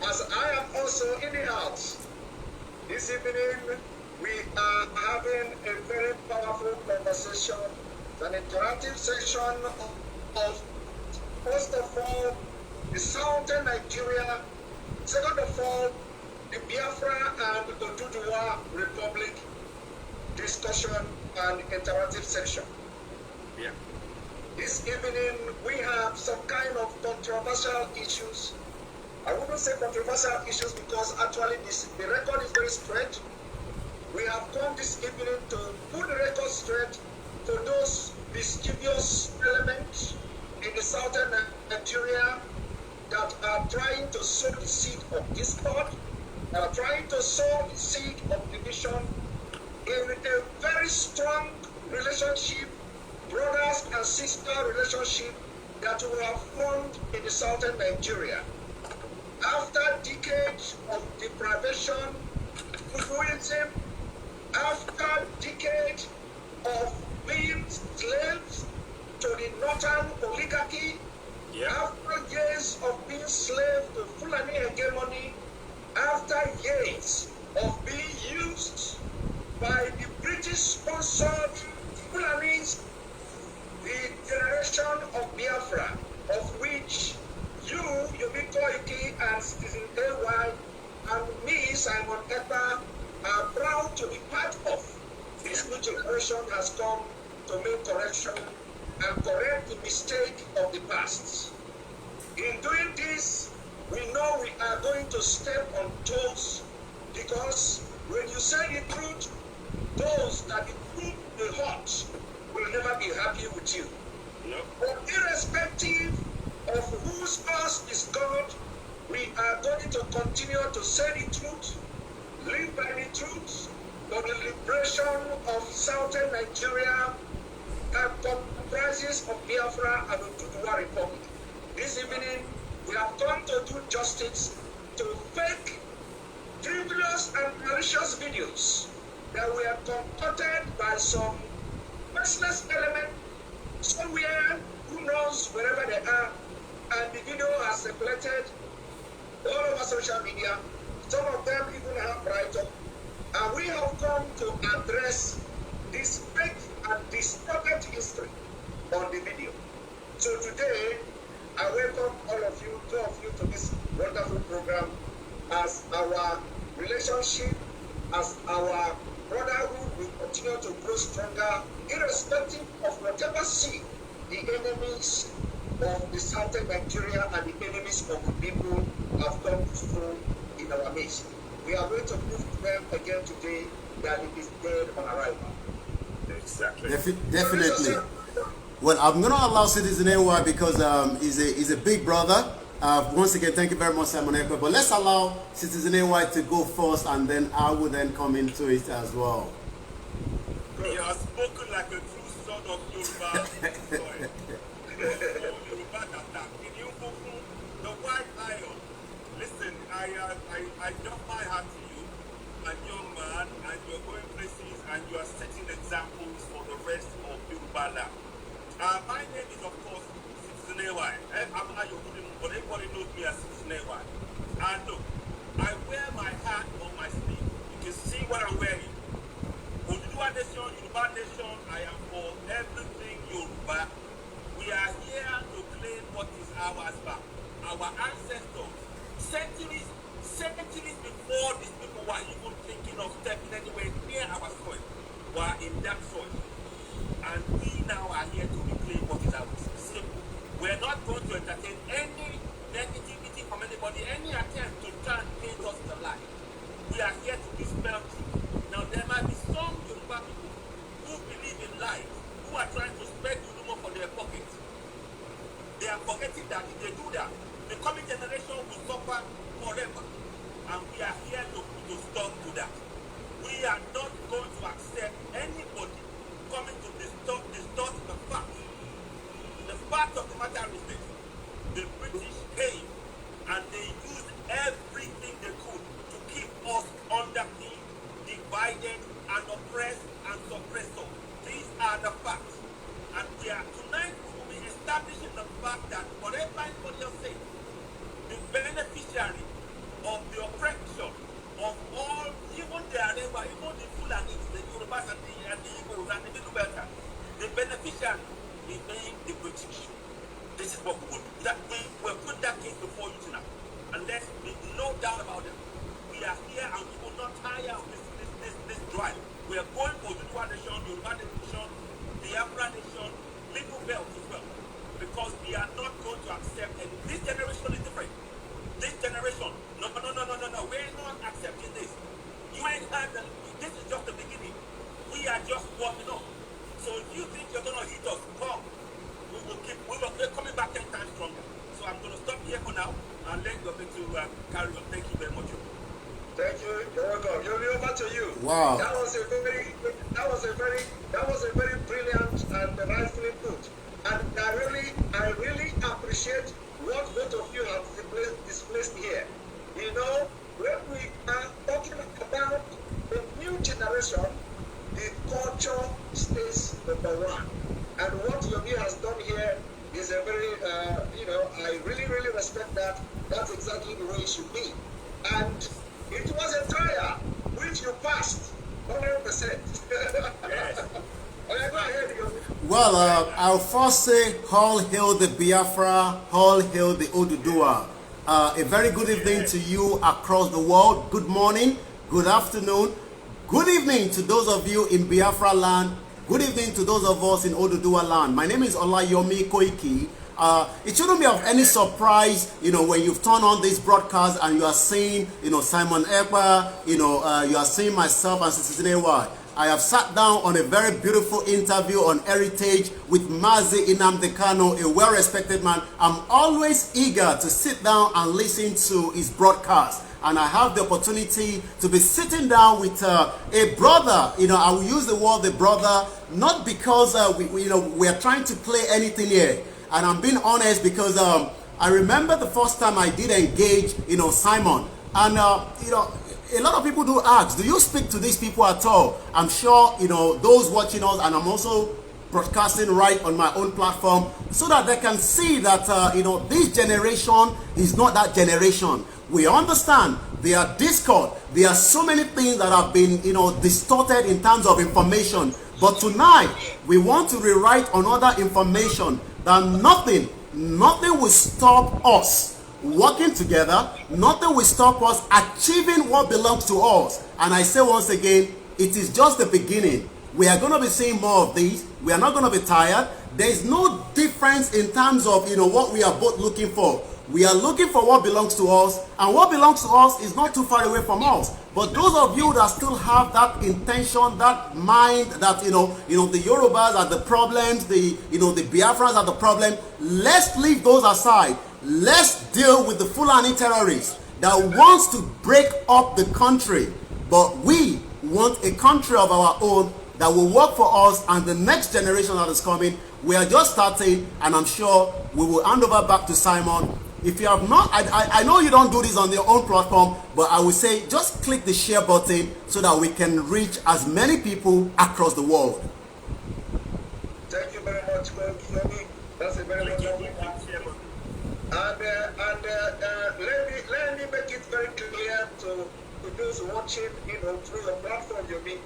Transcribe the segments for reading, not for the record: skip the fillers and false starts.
as I am also in the house, this evening we are having a very powerful conversation, an interactive section of first of all, the Southern Nigeria, second of all, the Biafra and the Oduduwa Republic discussion and interactive section. Yeah. This evening, we have some kind of controversial issues. I wouldn't say controversial issues because actually the record is very straight. We have come this evening to put the record straight for those mischievous elements in the southern Nigeria that are trying to sow the seed of discord, that are trying to sow the seed of division in a very strong relationship, brothers and sister relationship that we have formed in the southern Nigeria. After decades of deprivation, Fufuism, after decades of being slaves to the northern oligarchy, after years of being slave to Fulani hegemony, after years of being used by the British-sponsored Fulanis, the generation of Biafra, of which you, Koiki, and citizensAY, and me, Simon Ekpa, are proud to be part of. This new generation has come to make correction and correct the mistake of the past. In doing this, we know we are going to step on toes because when you say the truth, those that the truth will hurt will never be happy with you. No. But irrespective of whose us is God, we are going to continue to say the truth, live by the truth, for the liberation of southern Nigeria that comprises of Biafra and Oduduwa Republic. This evening, we have come to do justice to fake, frivolous and malicious videos that were concocted by some restless element somewhere, who knows, wherever they are, and the video has circulated all over social media. Some of them even have write-up. And we have come to address this fake and distorted history on the video. So today, I welcome all of you, two of you, to this wonderful program as our relationship, as our brotherhood will continue to grow stronger, irrespective of whatever seed the enemies of the southern Nigeria and the enemies of the people have come to sow in our midst. We are going to prove to them again today that it is dead on arrival. Exactly. Definitely. Well, I'm going to allow citizensAY because he's a big brother. Once again, thank you very much, Simon Ekpa. But let's allow citizensAY to go first, and then I will then come into it as well. He has spoken like a true son of Yoruba. The white lion. Listen, I drop my hat to you, a young man, and you're going places and you are setting examples for the rest of Yoruba land. My name is, of course, citizensAY. I'm not your good, but everybody knows me as citizensAY. And look, I wear my hat on my sleeve. You can see what I'm wearing. Oduduwa Nation, Yoruba Nation, I am for everything Yoruba. We are here to claim what is ours back. Our ancestors, centuries before these people were even thinking of stepping anywhere near our soil, were in that soil. And we now are here to reclaim what is ours. Simple. We're not going to entertain any negativity from anybody, any attempt to try and paint us the lie. We are here to dispel truth. Now, there might be some Yoruba people who believe in lies, who are trying to spread the rumor for their pockets. They are forgetting that if they do that, the coming generation will suffer forever. And we are here to stop to that. We are not going to accept anybody coming to distort the facts. The fact of the matter is this: the British came and they used everything they could to keep us under the divided and oppressed and suppressed. These are the facts. And we are tonight we will be establishing the fact that whatever anybody else says, the beneficiary the Igbos and the Middle Belters. The beneficiary remain the British. This is what we will do. That we will put that case before you tonight. And there's no doubt about it. We are here and we will not tire of this drive. We are going for Yoruba Nation, Yoruba Nation, Biafra Nation, Middle Belt as well. Because we are not going to accept any. This generation is different. This generation, no. We're not accepting this. You ain't had this is just the beginning. We are just warming up. So if you think you're gonna hit us, come. We're coming back 10 times stronger. So I'm gonna stop here for now and let you to carry on. Thank you very much. Thank you. You're welcome. You're over to you. Wow. That was a very brilliant and rightfully put. And I really appreciate what both of you have displayed here. You know, when we are talking about the new generation, the culture stays number one. And what Yomi has done here is a very, I really respect that. That's exactly the way it should be. And it was a trial which you passed 100%. Yes. Okay, go ahead, Yomi. Well, I'll first say, all hail the Biafra, all hail the Oduduwa. A very good evening to you across the world. Good morning, good afternoon, good evening to those of you in Biafra land. Good evening to those of us in Oduduwa land. My name is Olayomi Koiki. It shouldn't be of any surprise, when you've turned on this broadcast and you are seeing, Simon Ekpa, you are seeing myself and citizensAY. I have sat down on a very beautiful interview on heritage with Mazi Nnamdi Kanu, a well-respected man. I'm always eager to sit down and listen to his broadcast. And I have the opportunity to be sitting down with a brother. I will use the word the brother, not because we are trying to play anything here. And I'm being honest because I remember the first time I did engage, Simon. And, a lot of people do ask, do you speak to these people at all? I'm sure, those watching us, and I'm also broadcasting right on my own platform, so that they can see that, this generation is not that generation. We understand there are discord. There are so many things that have been, distorted in terms of information. But tonight, we want to rewrite another information that nothing will stop us working together. Nothing will stop us achieving what belongs to us. And I say once again, it is just the beginning. We are going to be seeing more of these. We are not going to be tired. There is no difference in terms of what we are both looking for. We are looking for what belongs to us, and what belongs to us is not too far away from us. But those of you that still have that intention, that mind, that the Yorubas are the problems, the Biafrans are the problem, let's leave those aside. Let's deal with the Fulani terrorists that wants to break up the country. But we want a country of our own that will work for us and the next generation that is coming. We are just starting, and I'm sure we will hand over back to Simon. If you have not, I know you don't do this on your own platform, but I would say just click the share button so that we can reach as many people across the world. Thank you very much, Yomi. That's a very lovely answer. And let me make it very clear to those watching, through your platform, Yomi.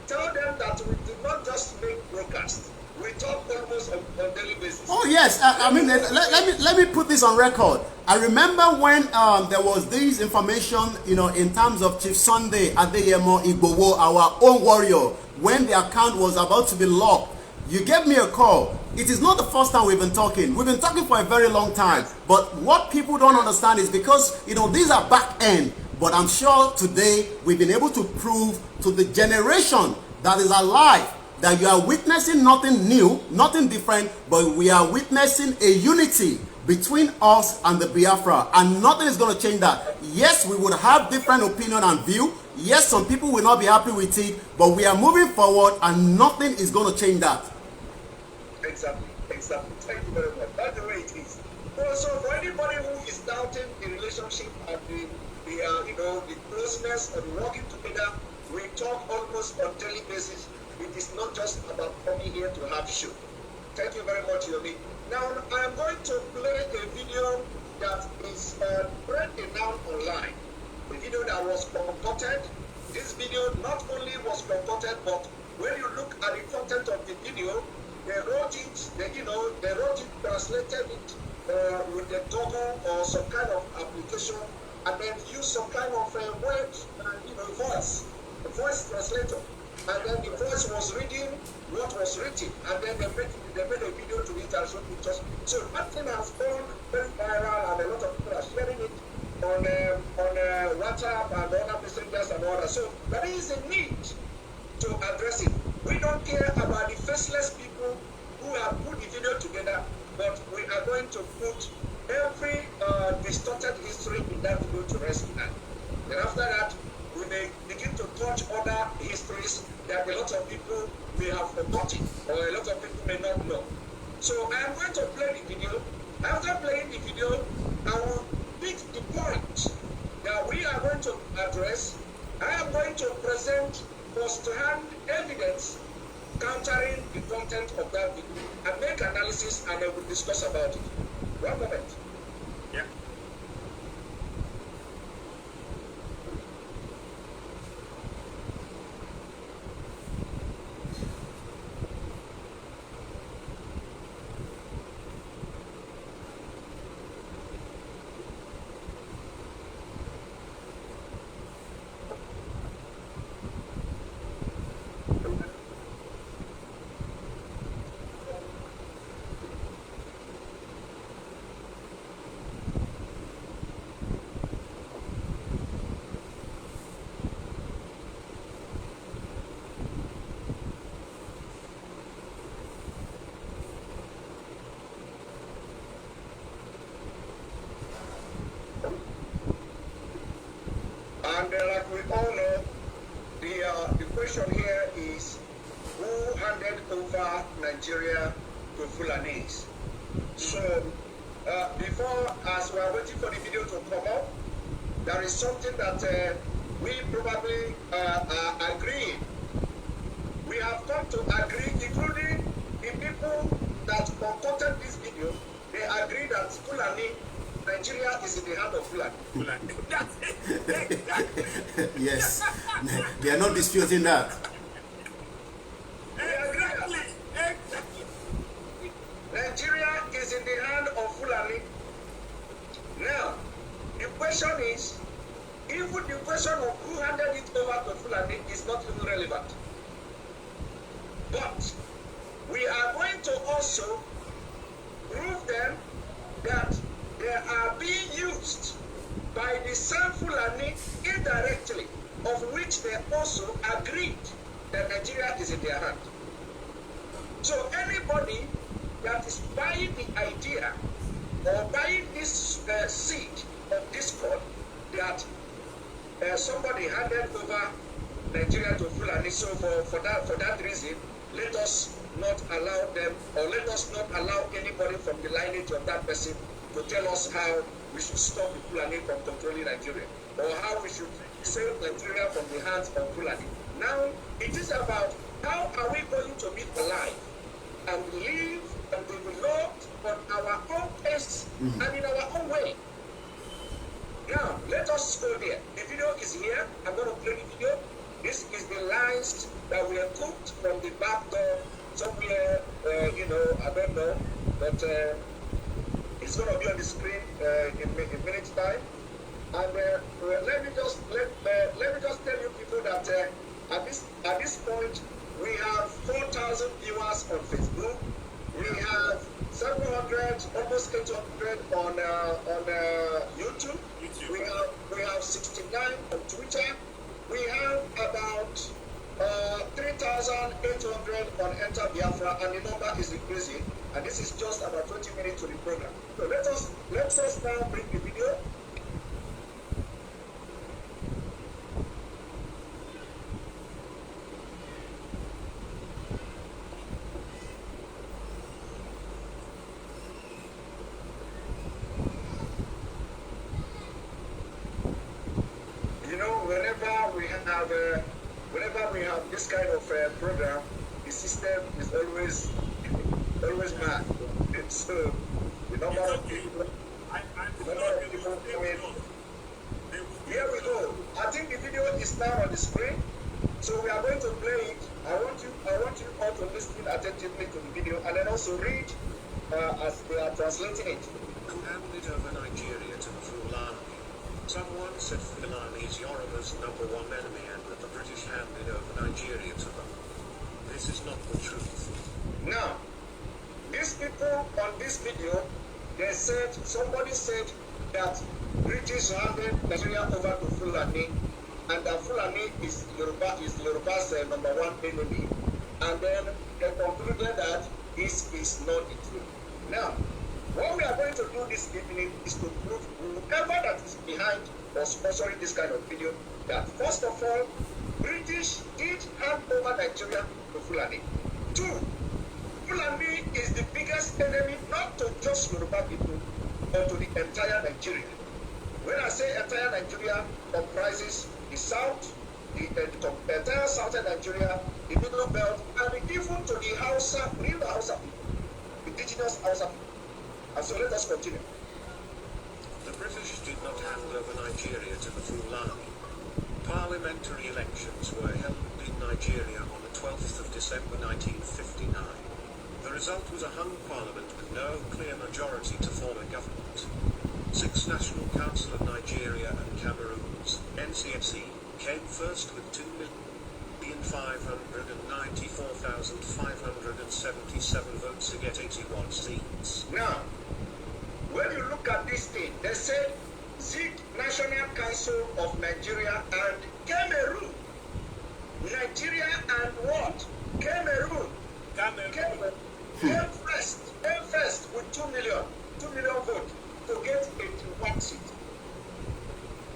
Tell them that we do not just make broadcasts. We talk almost on daily basis. Oh yes, let me put this on record. I remember when there was this information, in terms of Chief Sunday Adeyemo Igbowo, our own warrior, when the account was about to be locked. You gave me a call. It is not the first time we've been talking. We've been talking for a very long time. But what people don't understand is because, these are back end. But I'm sure today we've been able to prove to the generation that is alive that you are witnessing nothing new, nothing different, but we are witnessing a unity between us and the Biafra, and nothing is going to change that. Yes, we would have different opinion and view. Yes, some people will not be happy with it, but we are moving forward, and nothing is going to change that. Exactly. Thank you very much. That's the way it is. So for anybody who is doubting the relationship and the closeness and working together, we talk almost on daily basis. It is not just about coming here to have show. Thank you very much, Yomi. Now, I am going to play a video that is spreading now online. A video that was concocted. This video not only was concocted, but when you look at the content of the video, they wrote it, they wrote it, translated it with the Google or some kind of application, and then use some kind of word, a voice translator. And then the voice was reading what was written, and then they made a video to it and showed pictures. So that thing has gone very viral, and a lot of people are sharing it on WhatsApp and other messengers and all that. So there is a need to address it. We don't care about the faceless people who have put the video together, but we are going to put every distorted history in that video to rescue that. Then after that, we may begin to touch other histories that a lot of people may have forgotten or a lot of people may not know. So I am going to play the video. After playing the video, I will pick the point that we are going to address. I am going to present first-hand evidence countering the content of that video and make analysis, and I will discuss about it. One moment. Yeah. And like we all know, the question here is, who handed over Nigeria to Fulanese? So before, as we are waiting for the video to come up, there is something that we probably agree. We have come to agree, including the people that concocted this video. They agree that Fulani, Nigeria is in the hand of Fulani. That's it. Exactly. Yes, they are not disputing that. Exactly. Exactly. Nigeria is in the hand of Fulani. Now, the question is, even the question of who handed it over to Fulani is not even relevant. But we are going to also prove them that they are being used by the same Fulani indirectly, of which they also agreed that Nigeria is in their hand. So anybody that is buying the idea or buying this seed of discord that somebody handed over Nigeria to Fulani, so for that reason, let us not allow them, or let us not allow anybody from the lineage of that person to tell us how we should stop the Fulani from controlling Nigeria, or how we should save Nigeria from the hands of Fulani. Now, it is about how are we going to be alive and live and develop on our own pace and in our own way. Now, let us go there. The video is here. I'm going to play the video. This is the lines that were cooked from the back door somewhere, I don't know, but it's going to be on the screen in a minute's time. And let me just tell you people that at this point we have 4,000 viewers on Facebook. We have 700, almost 800 on YouTube. We have 69 on Twitter. We have about 3,800 on Enter Biafra, and the number is increasing. And this is just about 20 minutes to the program. So let us now bring the video. Whenever we have this kind of program, the system is always mad. So the number of people, coming. Here we go. I think the video is now on the screen, so we are going to play it, I want you all to listen attentively to the video and then also read as they are translating it. Who handed over Nigeria to the Fulani? Someone said Fulani is Yoruba's #1 enemy and that the British handed over Nigeria to them. This is not the truth. Now, these people on this video, they said, somebody said that British handed Nigeria over to Fulani, and that Fulani is Yoruba's #1 enemy. And then they concluded that this is not the truth. Now, what we are going to do this evening is to prove whoever that is behind or sponsoring this kind of video that first of all, British did hand over Nigeria to Fulani. Two, Fulani is the biggest enemy not to just Yoruba people, but to the entire Nigeria. When I say entire Nigeria, comprises the south, the entire southern Nigeria, the middle belt, and even to the Hausa, real Hausa people, indigenous Hausa people. And so let us continue. The British did not hand over Nigeria to the Fulani. Parliamentary elections were held in Nigeria on the 12th of December 1959. The result was a hung parliament with no clear majority to form a government. 6 National Council of Nigeria and Cameroon's NCSC came first with 2,594,577 votes to get 81 seats. Now, when you look at this thing, they said the National Council of Nigeria and Cameroon. Nigeria and what? Cameroon. Cameroon. Came first with 2 million votes to get 81 seats.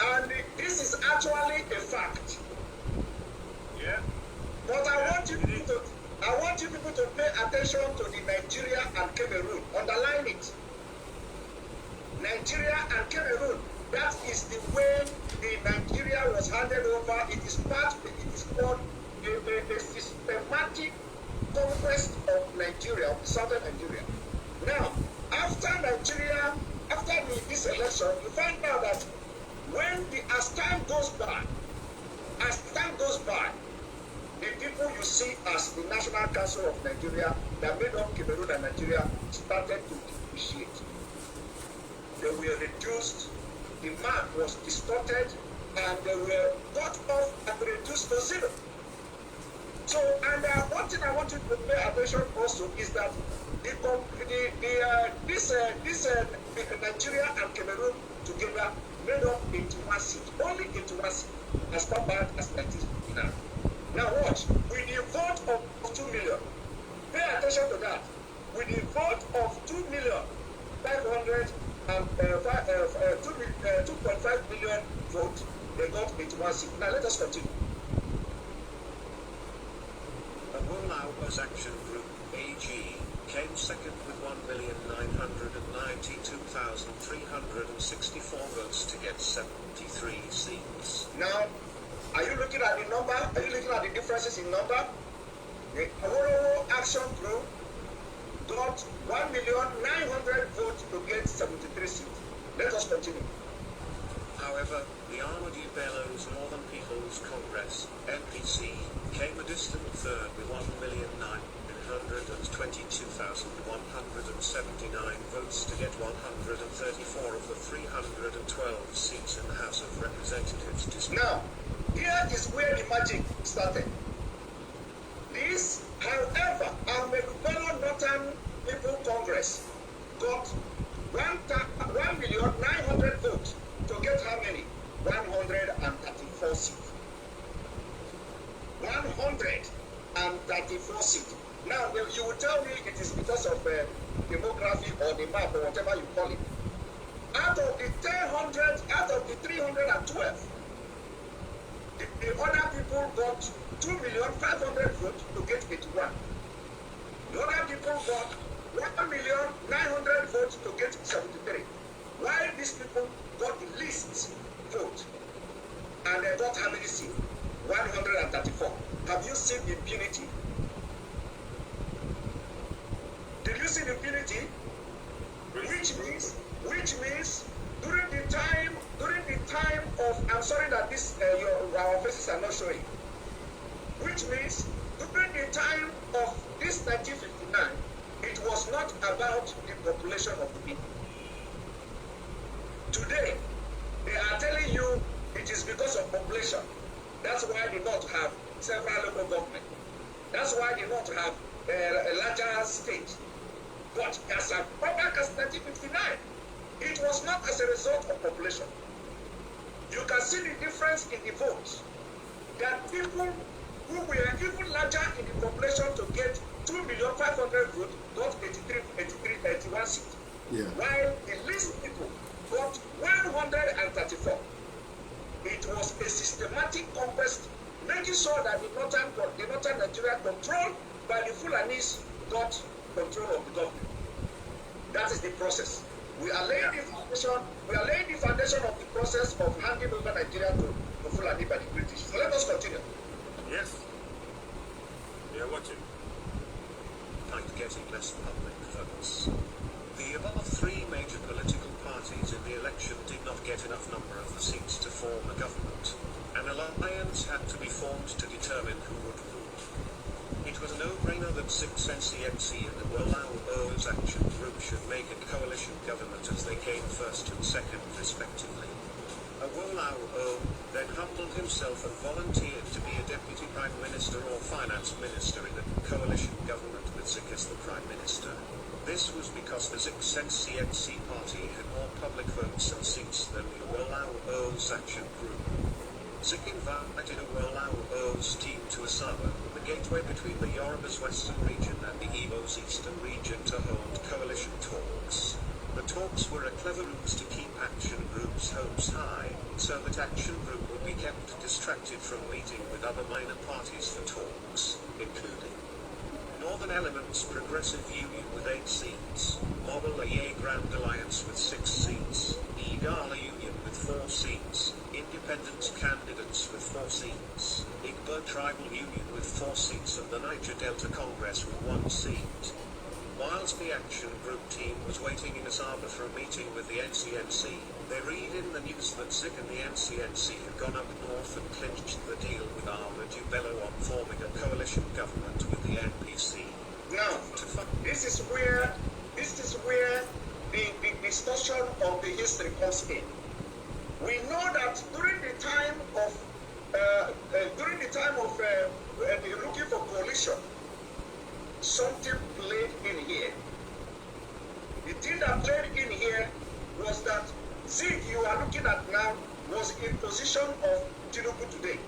And this is actually a fact. Yeah. But I want you people to pay attention to the Nigeria and Cameroon. Underline it. Nigeria and Cameroon. That is the way the Nigeria was handed over. It is called a systematic conquest of Nigeria, of southern Nigeria. Now, after this election, you find out that as time goes by, the people you see as the National Council of Nigeria that made up Cameroon and Nigeria started to depreciate. They were reduced, the map was distorted, and they were cut off and reduced to zero. So, and one thing I want you to pay attention also is that Nigeria and Cameroon together made up 81 seats, only 81 seats, as far back as 1959. Now watch, with the vote of 2 million, pay attention to that. With the vote of 2.5 million votes, they got 81 seats. Now let us continue. The Woolhouse Action Group, AG, came second with 1,992,364 votes to get 73 seats. Now, are you looking at the number? Are you looking at the differences in number? The Woolhouse Action Group got 1,900,000 votes to get 73 seats. Let us continue. However, the Ahmadi Bello's Northern People's Congress, NPC, came a distant third with 1,922,179 votes to get 134 of the 312 seats in the House of Representatives. Now, here is where the magic started. This, however, Ahmadi Bello Northern People Congress got 1,900,000 votes to get how many? 134 seats. 134 seats. Now, you will tell me it is because of demography or the map or whatever you call it. Out of the 312, the other people got 2,500,000 votes to get 81. The other people got 1,900,000 votes to get 73. Why these people got the least vote and they got how many seats? 134. Have you seen impunity? Did you see impunity? Which means during the time of, I'm sorry that our faces are not showing. Which means during the time of this 1959, it was not about the population of the people. Today, they are telling you it is because of population. That's why they don't have several local government. That's why they don't have a larger state. But as far back as 1959, it was not as a result of population. You can see the difference in the votes. That people who were even larger in the population to get 2,500,000 votes got 81 seats. Yeah. While the least people got 134. It was a systematic conquest, making sure that the northern Nigeria, controlled by the Fulanis, got control of the government. That is the process. We are laying the foundation. We are laying the foundation of the process of handing over Nigeria to the Fulani by the British. So let us continue. Yes. We are watching. Like getting less public votes. The above three major political parties in the election did not get enough number of the seats to form a government. An alliance had to be formed to determine who would rule. It was a no-brainer that citizensAY and the Wolau-O's Action Group should make a coalition government as they came first and second respectively. A Wolau-O then humbled himself and volunteered to be a deputy prime minister or finance minister in a coalition government with Zik as the prime minister. This was because the citizensAY party had more public votes and seats than the Wolau-O's Action Group. Zik invited a Wolau-O's team to Asaba, the gateway between the Yoruba's western region and the Igbo's eastern region, to hold coalition talks. The talks were a clever ruse to keep Action Group's hopes high, so that Action Group would be kept distracted from meeting with other minor parties for talks, including Northern Elements Progressive Union with 8 seats, Mobile Grand Alliance with 6 seats, Igala Union with 4 seats, Independent Candidates with 4 seats, Igbo Tribal Union with 4 seats, and the Niger Delta Congress with 1 seat. Whilst the Action Group team was waiting in Asaba for a meeting with the NCNC, they read in the news that Zik and the NCNC had gone up north and clinched the deal with Ahmadu Bello on forming a coalition government with the NPC. Now, this is where the discussion of the history comes in. We know that during the time of looking for coalition, something played in here. The thing that played in here was that Zik you are looking at now was in position of Tinubu today.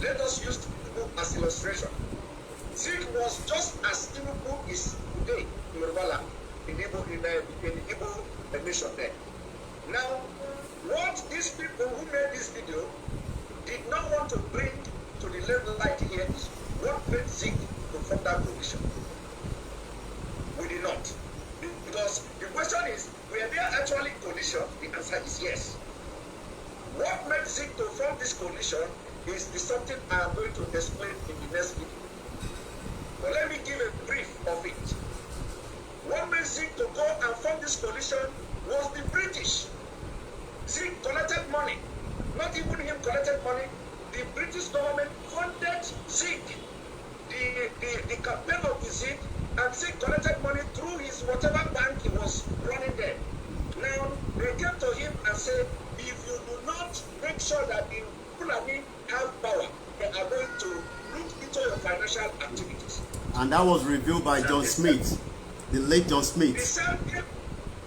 Let us use Tinubu as illustration. Zik was just as Tinubu is today in Yoruba land, in the Igbo nation there. Now, what these people who made this video did not want to bring to the level light here is what made Zik to form that coalition. We did not. Because the question is, were there actually coalition? The answer is yes. What made Zik to form this coalition is something I am going to explain in the next video. But let me give a brief of it. What made Zik to go and form this coalition was the British. Zik collected money. Not even him collected money. The British government funded Zik. The campaign of the Zik, and Zik collected money through his whatever bank he was running there. Now, they came to him and said, if you do not make sure that the Fulani have power, they are going to look into your financial activities. And that was revealed by John Smith, the late John Smith. The same thing,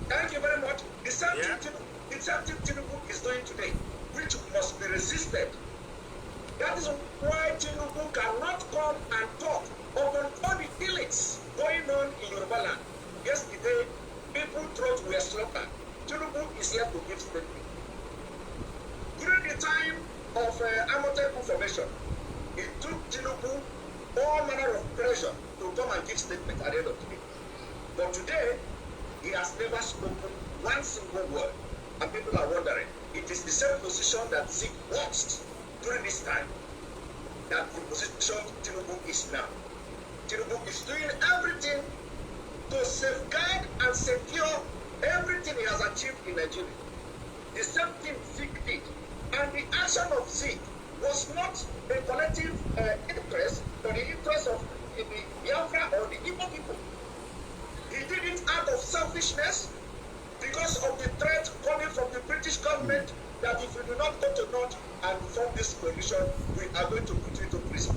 thank you very much. The same thing Tinubu is doing today, which must be resisted. That is why Tinubu cannot come and talk upon all the illness going on in Yoruba land. Yesterday, people throat were slaughtered. Tinubu is here to give statement. During the time of Amotekun formation, it took Tinubu all manner of pressure to come and give statement at the end of the day. But today, he has never spoken one single word. And people are wondering, it is the same position that Zik lost during this time, that the position Tinubu is now. Tinubu is doing everything to safeguard and secure everything he has achieved in Nigeria. The same thing Zik did. And the action of Zik was not a collective interest for the interest of the Biafra or the Igbo people. He did it out of selfishness because of the threat coming from the British government that if we do not go to North and form this coalition, we are going to put you to prison.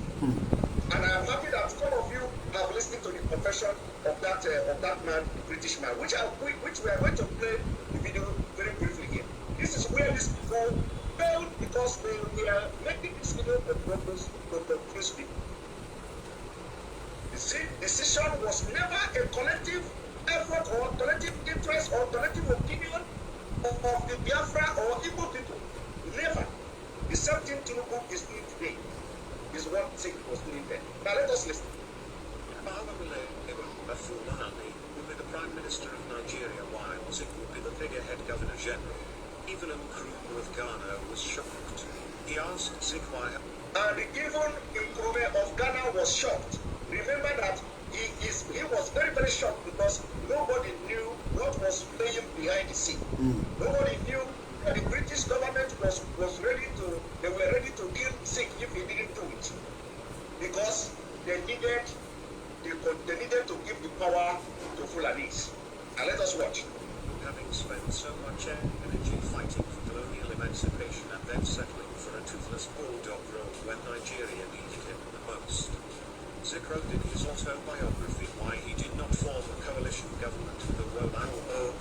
And I am happy that some of you have listened to the confession of that man, British man, which we are going to play the video very briefly here. This is where these people failed because they are making this video on purpose to confuse people. The decision was never a collective effort or collective interest or collective opinion of the Biafra or Igbo people. Never. The same thing Tinubu is doing today is what Zik was doing then. Now let us listen. Fulani would be the Prime Minister of Nigeria while Zik would be the figurehead Governor General. Even Nkrumah of Ghana was shocked. He asked Zik why. And even Nkrumah of Ghana was shocked. Remember that he was very, very shocked because nobody knew what was playing behind the scene. Nobody knew that the British government was ready to kill Zik if he didn't do it. Because they needed to give the power to Fulanis. And let us watch. Having spent so much energy fighting for colonial emancipation and then settling for a toothless bulldog role when Nigeria needed him the most, Zik wrote in his autobiography why he did not form a coalition government with the Wolao.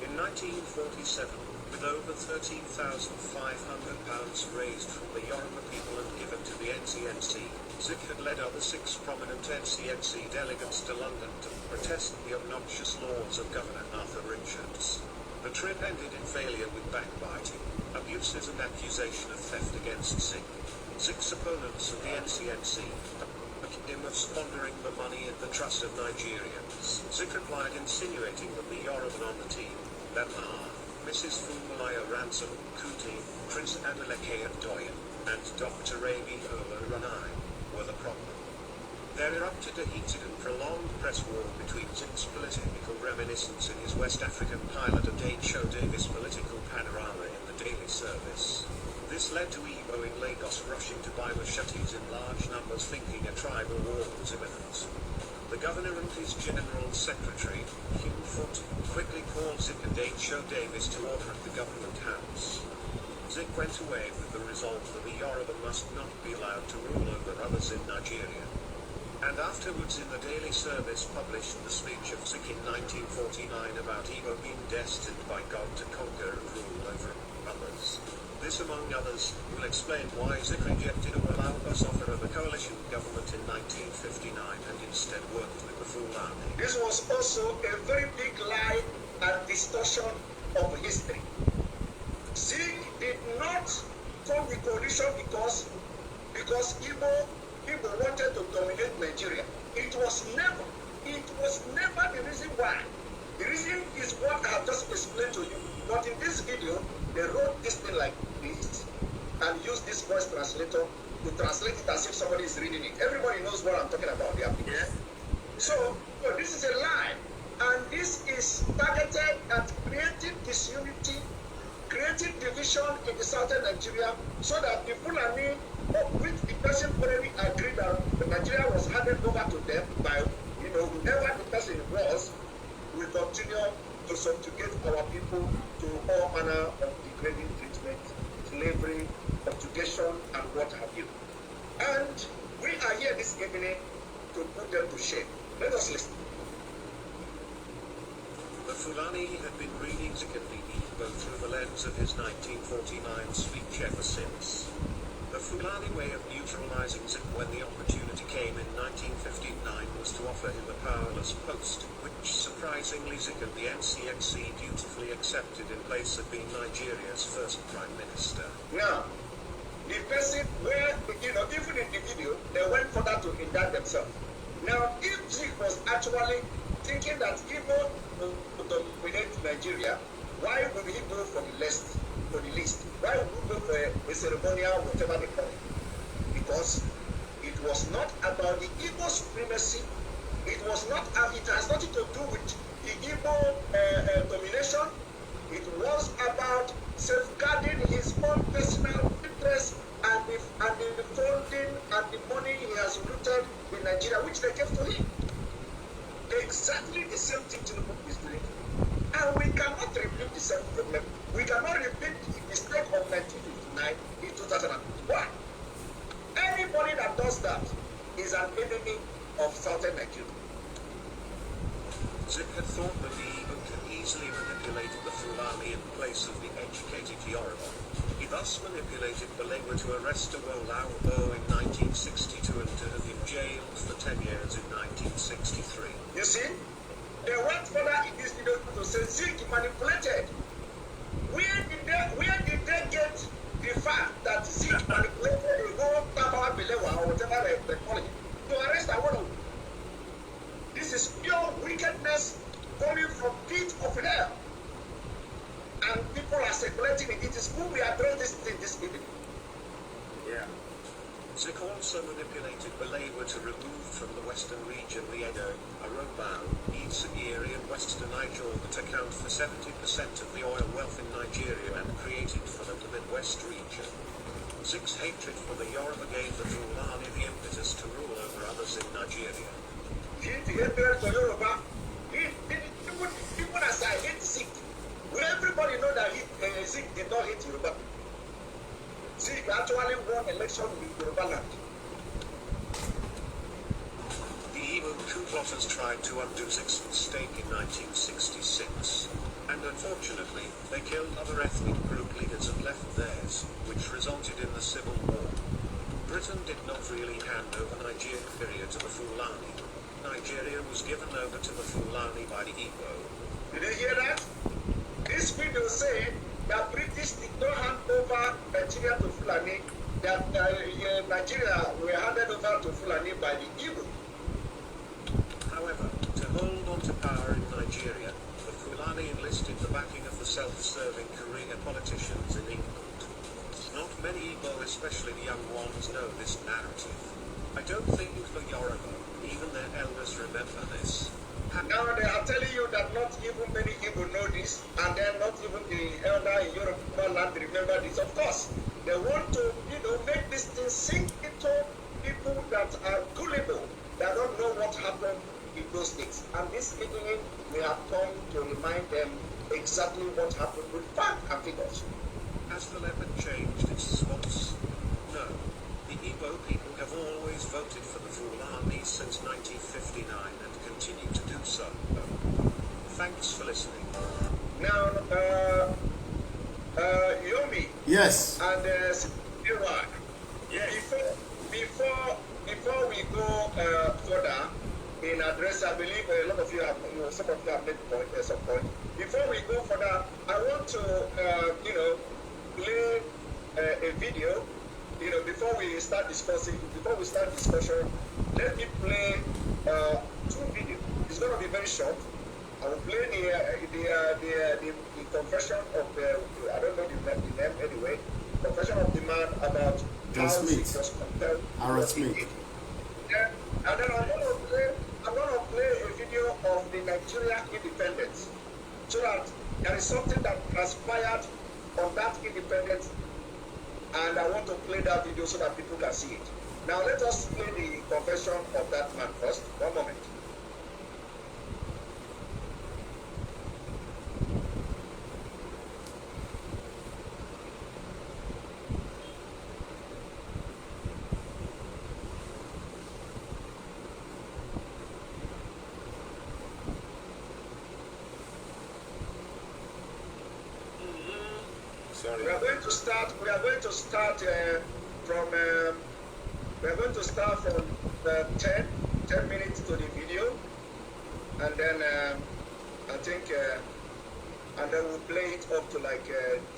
In 1947, with over £13,500 raised from the Yoruba people and given to the NCNC, Zik had led other 6 prominent NCNC delegates to London to protest the obnoxious laws of Governor Arthur Richards. The trip ended in failure with backbiting, abuses and accusation of theft against Zik. Zik's opponents of the NCNC accused him of squandering the money in the trust of Nigerians. Zik replied insinuating that the Yoruba on the team, that are Mrs. Funmilayo Ransom Kuti, Prince Adeleke Doyen, and Dr. Rabi Ola were the problem. There erupted a heated and prolonged press war between Zik's political reminiscence in his West African pilot and H.O. Davis political panorama in the Daily Service. This led to Igbo in Lagos rushing to buy machetes in large numbers thinking a tribal war was imminent. The governor and his general secretary, Hugh Foote, quickly called Zik and H.O. Davis to order at the government house. Zik went away with the resolve that the Yoruba must not be allowed to rule over others in Nigeria. And afterwards in the Daily Service published the speech of Zik in 1949 about Igbo being destined by God to conquer and rule over others. This, among others, will explain why Zik rejected a Wolau's offer of a coalition government in 1959 and instead worked with the Fulani. This was also a very big lie and distortion of history. Zik did not form the coalition because Igbo wanted to dominate Nigeria. It was never the reason why. The reason is what I have just explained to you. But in this video, they wrote this thing like this and used this voice translator to translate it as if somebody is reading it. Everybody knows what I'm talking about, the application. So this is a lie, and this is targeted at creating disunity, creating division in the southern Nigeria, so that the Fulani, with the person already agreed that Nigeria was handed over to them by, whoever the person was, will continue to subjugate our people to all manner of degrading treatment, slavery, subjugation, and what have you. And we are here this evening to put them to shame. Let us listen. The Fulani had been reading Zik and the Igbo through the lens of his 1949 speech ever since. The Fulani way of neutralizing Zik when the opportunity came in 1959 was to offer him a powerless post, which surprisingly Zik and the NCNC dutifully accepted in place of being Nigeria's first Prime Minister. Now, the person where, even in the video, they went further to indict themselves. Now, if Zik was actually thinking that Igbo would dominate Nigeria, why would he go for the list? Why would he go for a ceremonial, whatever they call it? Because it was not about the Igbo supremacy. It has nothing to do with the Igbo domination. It was about safeguarding his own personal interest and the thus manipulated Balewa to arrest Awolowo in 1962 and to have him jailed for 10 years in 1963. You see, they went further in this video to say Zik manipulated. Where did they get the fact that Zik manipulated the whole Tabawa Balewa or whatever they call it to arrest Awolowo? This is pure wickedness coming from pit of hell. And people are circulating it. It is who we address this thing this evening. Yeah. Zik also manipulated Balewa to remove from the western region the Edo, Arobao, Idsagiri and western Niger that account for 70% of the oil wealth in Nigeria and created for the Midwest region. Zik's hatred for the Yoruba gave the Fulani the impetus to rule over others in Nigeria. He hated the Yoruba. People as I hate Zik. Well, everybody know that Zik did not hate Yoruba. Zik actually won election in Yoruba land. The evil coup plotters tried to undo Zik's mistake in 1966, and unfortunately, they killed other ethnic group leaders and left theirs, which resulted in the Civil War. Britain did not really hand over Nigeria to the Fulani. Nigeria was given over to the Fulani by the Igbo. Did you hear that? This video said that British did not hand over Nigeria to Fulani, that Nigeria were handed over to Fulani by the Igbo. However, to hold on to power in Nigeria, the Fulani enlisted the backing of the self-serving career politicians in England. Not many Igbo, especially the young ones, know this narrative. I don't think the Yoruba, even their elders, remember this. Now they are telling you that not even many people know this, and then not even the elder in Yoruba land remember this. Of course, they want to, make this thing sink into people that are gullible, that don't know what happened in those days. And this evening, we have come to remind them exactly what happened with fact and figures. Has the leopard changed its spots? No. The Igbo people have always voted for the Fulani since 1959 and continue to do so. Thanks for listening. Now, Yomi. Yes. And Siwa. Yes. Before we go further in address, I believe a lot of you have, some of you have made point at some point. Before we go further, I want to, play a video. Before we start discussion, let me play 2 videos. It's going to be very short. I will play the confession of I don't know the name anyway, confession of the man about John how Smith. he was compelled. Aaron Smith. And then I'm going to play a video of the Nigeria independence, so that there is something that transpired on that independence, and I want to play that video so that people can see it. Now let us play the confession of that man first. One moment. Sorry. We are going to start from 10 minutes to the video, and then I think and then we'll play it up to like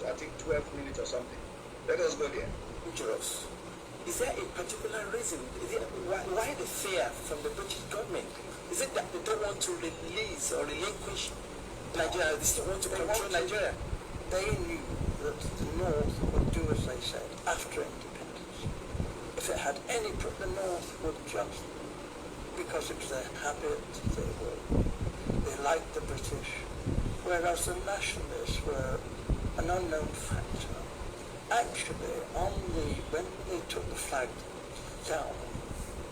I think 12 minutes or something. Let us go there. Dangerous. Is there a particular reason? Why the fear from the British government? Is it that they don't want to release or relinquish Nigeria? They still want to control Nigeria? They knew that the North would do as they said after independence. If it had any problem, the North would just, because it was their habit, they liked the British, whereas the nationalists were an unknown factor. Actually, when they took the flag down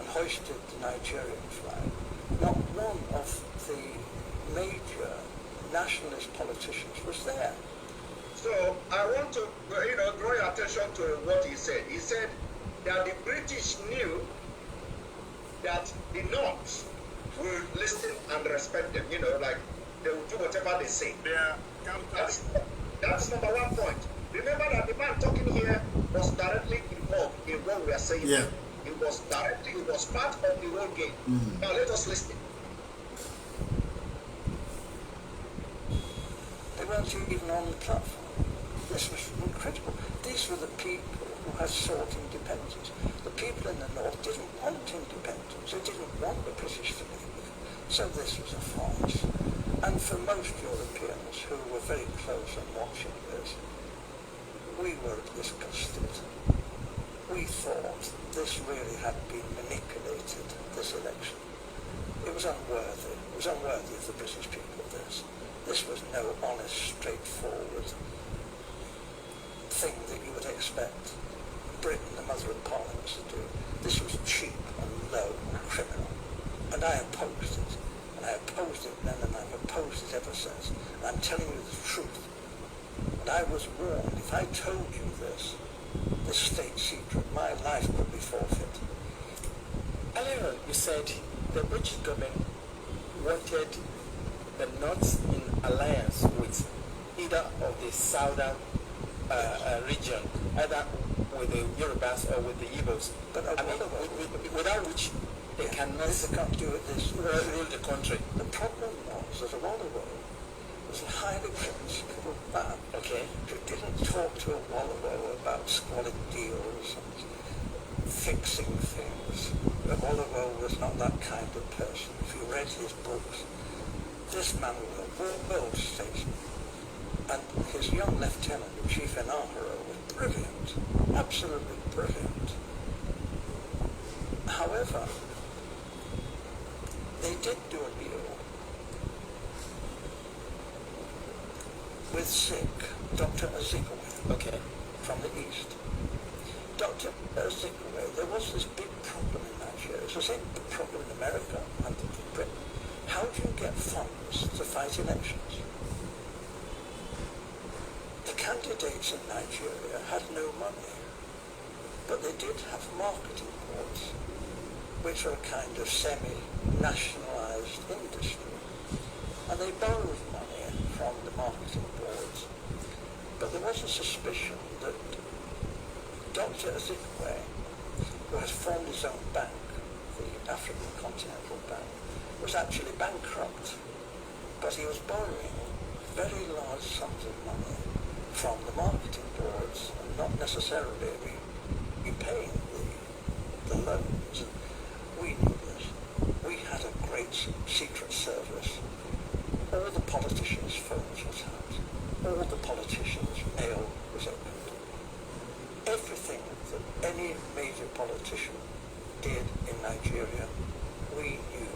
and hoisted the Nigerian flag, not one of the major nationalist politicians was there. So I want to draw your attention to what he said. He said that the British knew that the North will listen and respect them. Like they will do whatever they say. Their counter. That's number one point. Remember that the man talking here saying. Yeah. It was directly, it was part of the whole game. Now let us listen. They weren't even on the platform. This was incredible. These were the people who had sought independence. The people in the north didn't want independence. They didn't want the British to leave. So this was a farce. And for most Europeans who were very close and watching this, we were disgusted. We thought this really had been manipulated, this election. It was unworthy. It was unworthy of the British people, this. This was no honest, straightforward thing that you would expect Britain, the mother of parliaments, to do. This was cheap and low and criminal. And I opposed it. And I opposed it then, and I've opposed it ever since. And I'm telling you the truth. And I was warned, if I told you this state secret, my life could be forfeit. Earlier on, you said the British government wanted the North in alliance with either of the southern region, either with the Yorubas or with the Igbos. But without which they cannot do it this way. rule the country. The problem was that Awolowo was a highly principled man. Okay. Who didn't talk to Awolowo about squalid deals and fixing things. Awolowo was not that kind of person. If you read his books, this man was a world statesman. And his young lieutenant, the chief in Aharo, was brilliant. Absolutely brilliant. However, they did do a deal with Sikh, Dr. Azikiwe, Okay. from the east. Dr. Azikiwe, there was this big problem in Nigeria. It's the same problem in America and in Britain. How do you get funds to fight elections? The candidates in Nigeria had no money, but they did have marketing boards, which are a kind of semi-nationalized industry. And they borrowed money from the marketing boards. But there was a suspicion that Dr. Azikiwe, who had formed his own bank, the African Continental Bank, was actually bankrupt. But he was borrowing very large sums of money from the marketing boards and not necessarily repaying the loans. And we knew this. We had a great secret service. All the politicians' phones were tapped. All the politicians' mail was opened. Everything that any major politician did in Nigeria, we knew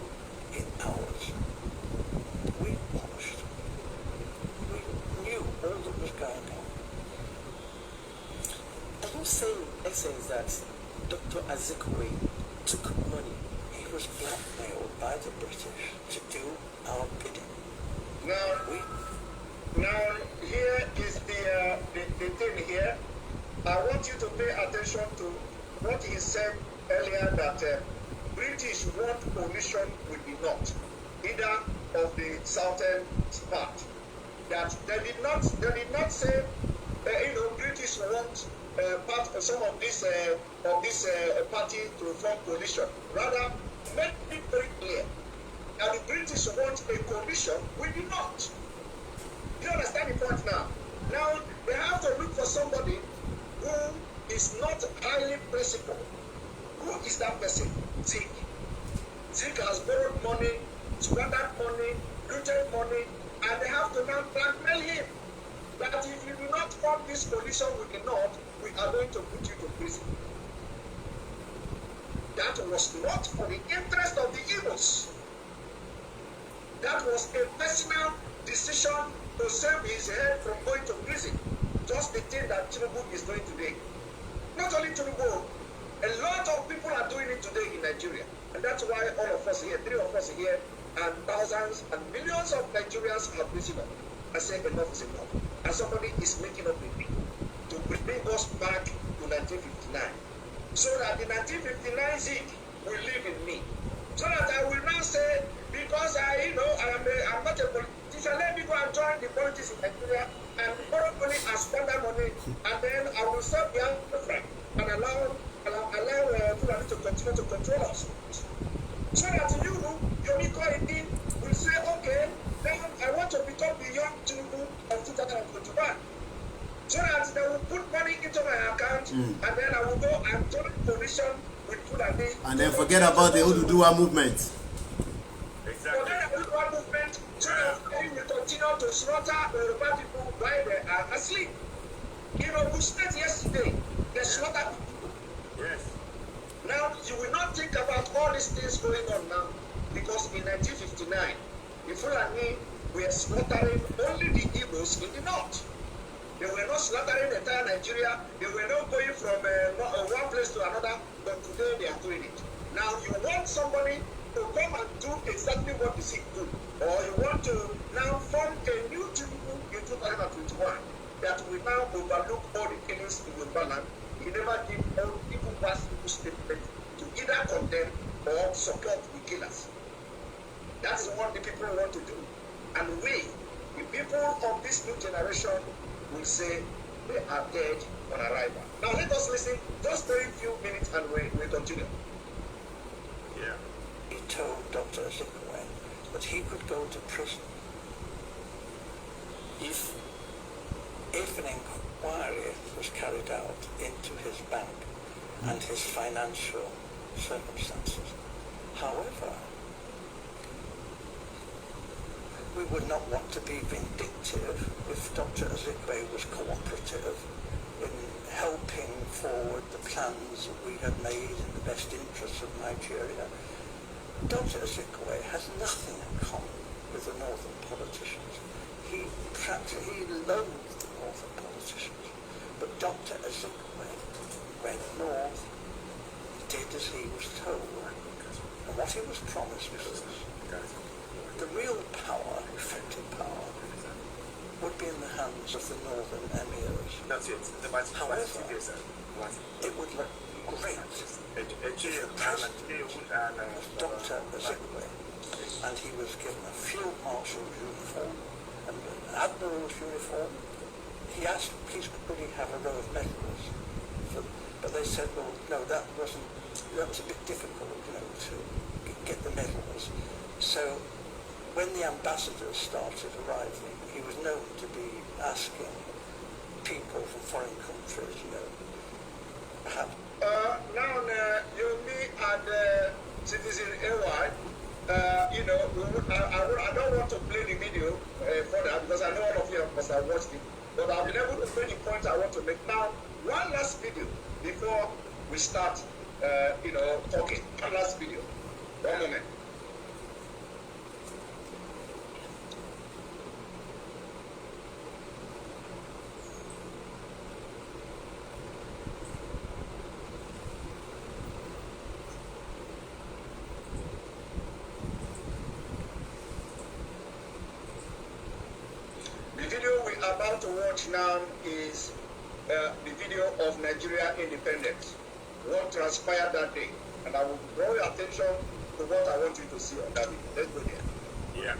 in hours. We watched. We knew all that was going on. Are you saying, in essence, that Dr. Azikiwe took money? He was blackmailed by the British to do our bidding. Now here is the thing here. I want you to pay attention to what he said earlier, that British want coalition with the North, either of the southern part. That they did not say, British want part of some of this party to form coalition. Rather, make it very clear that the British want a coalition with the North. Do you understand the point now? Now they have to look for somebody who is not highly principled. Who is that person? Zeke. Zeke has borrowed money, squandered money, looted money, and they have to now blackmail him. That if you do not form this coalition with the North, we are going to put you to prison. That was not for the interest of the Igbos. That was a personal decision to save his head from going to prison. Just the thing that Tinubu is doing today. Not only Tinubu, a lot of people are doing it today in Nigeria. And that's why all of us here, 3 of us here, and thousands and millions of Nigerians have risen up and said enough is enough. And somebody is making up a deal to bring us back to 1959. So that the 1959 Zeke will live in me. So that I will now say, because I'm not a politician, let me go and join the politics in Nigeria and borrow money and squander money, and then I will serve the Africa and allow out, and then I will go and join coalition with Fulani. And then forget about the Oduduwa movement. Exactly. Forget the Oduduwa movement, so that we will continue to slaughter Yoruba people while they are asleep. In Ogun State yesterday, they slaughtered people. Yes. Now, you will not think about all these things going on now, because in 1959, the Fulani were slaughtering only the Igbos in the north. They were not slaughtering the entire Nigeria. They were not going from one place to another, but today they are doing it. Now, you want somebody to come and do exactly what the Sikh do, or you want to now form a new tribunal in 2021 that will now overlook all the killings in Yoruba land. He never give all people past people statement to either condemn or support the killers. That is what the people want to do. And we, the people of this new generation, will say they are dead on arrival. Now let us listen just very few minutes and we continue. Yeah. He told Dr. Ezekwe that he could go to prison if an inquiry was carried out into his bank and his financial circumstances. However, we would not want to be vindictive if Dr. Ezekwe was cooperative in helping forward the plans that we had made in the best interests of Nigeria. Dr. Ezekwe has nothing in common with the northern politicians. He loathed the northern politicians. But Dr. Ezekwe went north, did as he was told. And what he was promised was this. The real power, effective power, would be in the hands of the northern emirs. That's it. However, it would look great if the president was Dr. Ezekwe, and he was given a field marshal's uniform and an admiral's uniform. He asked, please could he have a row of medals? But they said, well, no, that was a bit difficult, to get the medals. So when the ambassadors started arriving, he was known to be asking people from foreign countries, perhaps. Now, you, me, and citizensAY, I don't want to play the video further because I know all of you must have watched it, but I've been able to make the point I want to make. Now, one last video before we start, talking. One last video. One moment. About to watch now is the video of Nigeria independence, what transpired that day, and I will draw your attention to what I want you to see on that video. Let's go there. Yeah.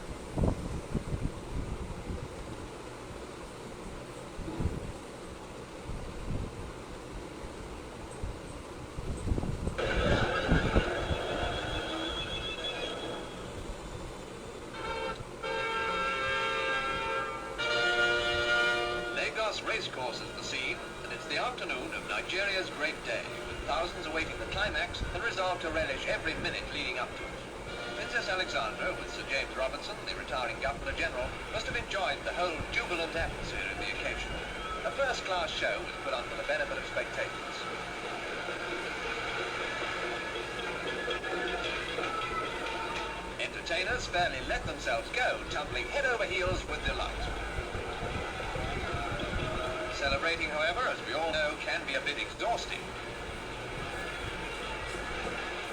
Racecourse is the scene, and it's the afternoon of Nigeria's great day, with thousands awaiting the climax and resolved to relish every minute leading up to it. Princess Alexandra, with Sir James Robinson, the retiring Governor-General, must have enjoyed the whole jubilant atmosphere of the occasion. A first-class show was put on for the benefit of spectators. Entertainers fairly let themselves go, tumbling head over heels with delight. Celebrating, however, as we all know, can be a bit exhausting.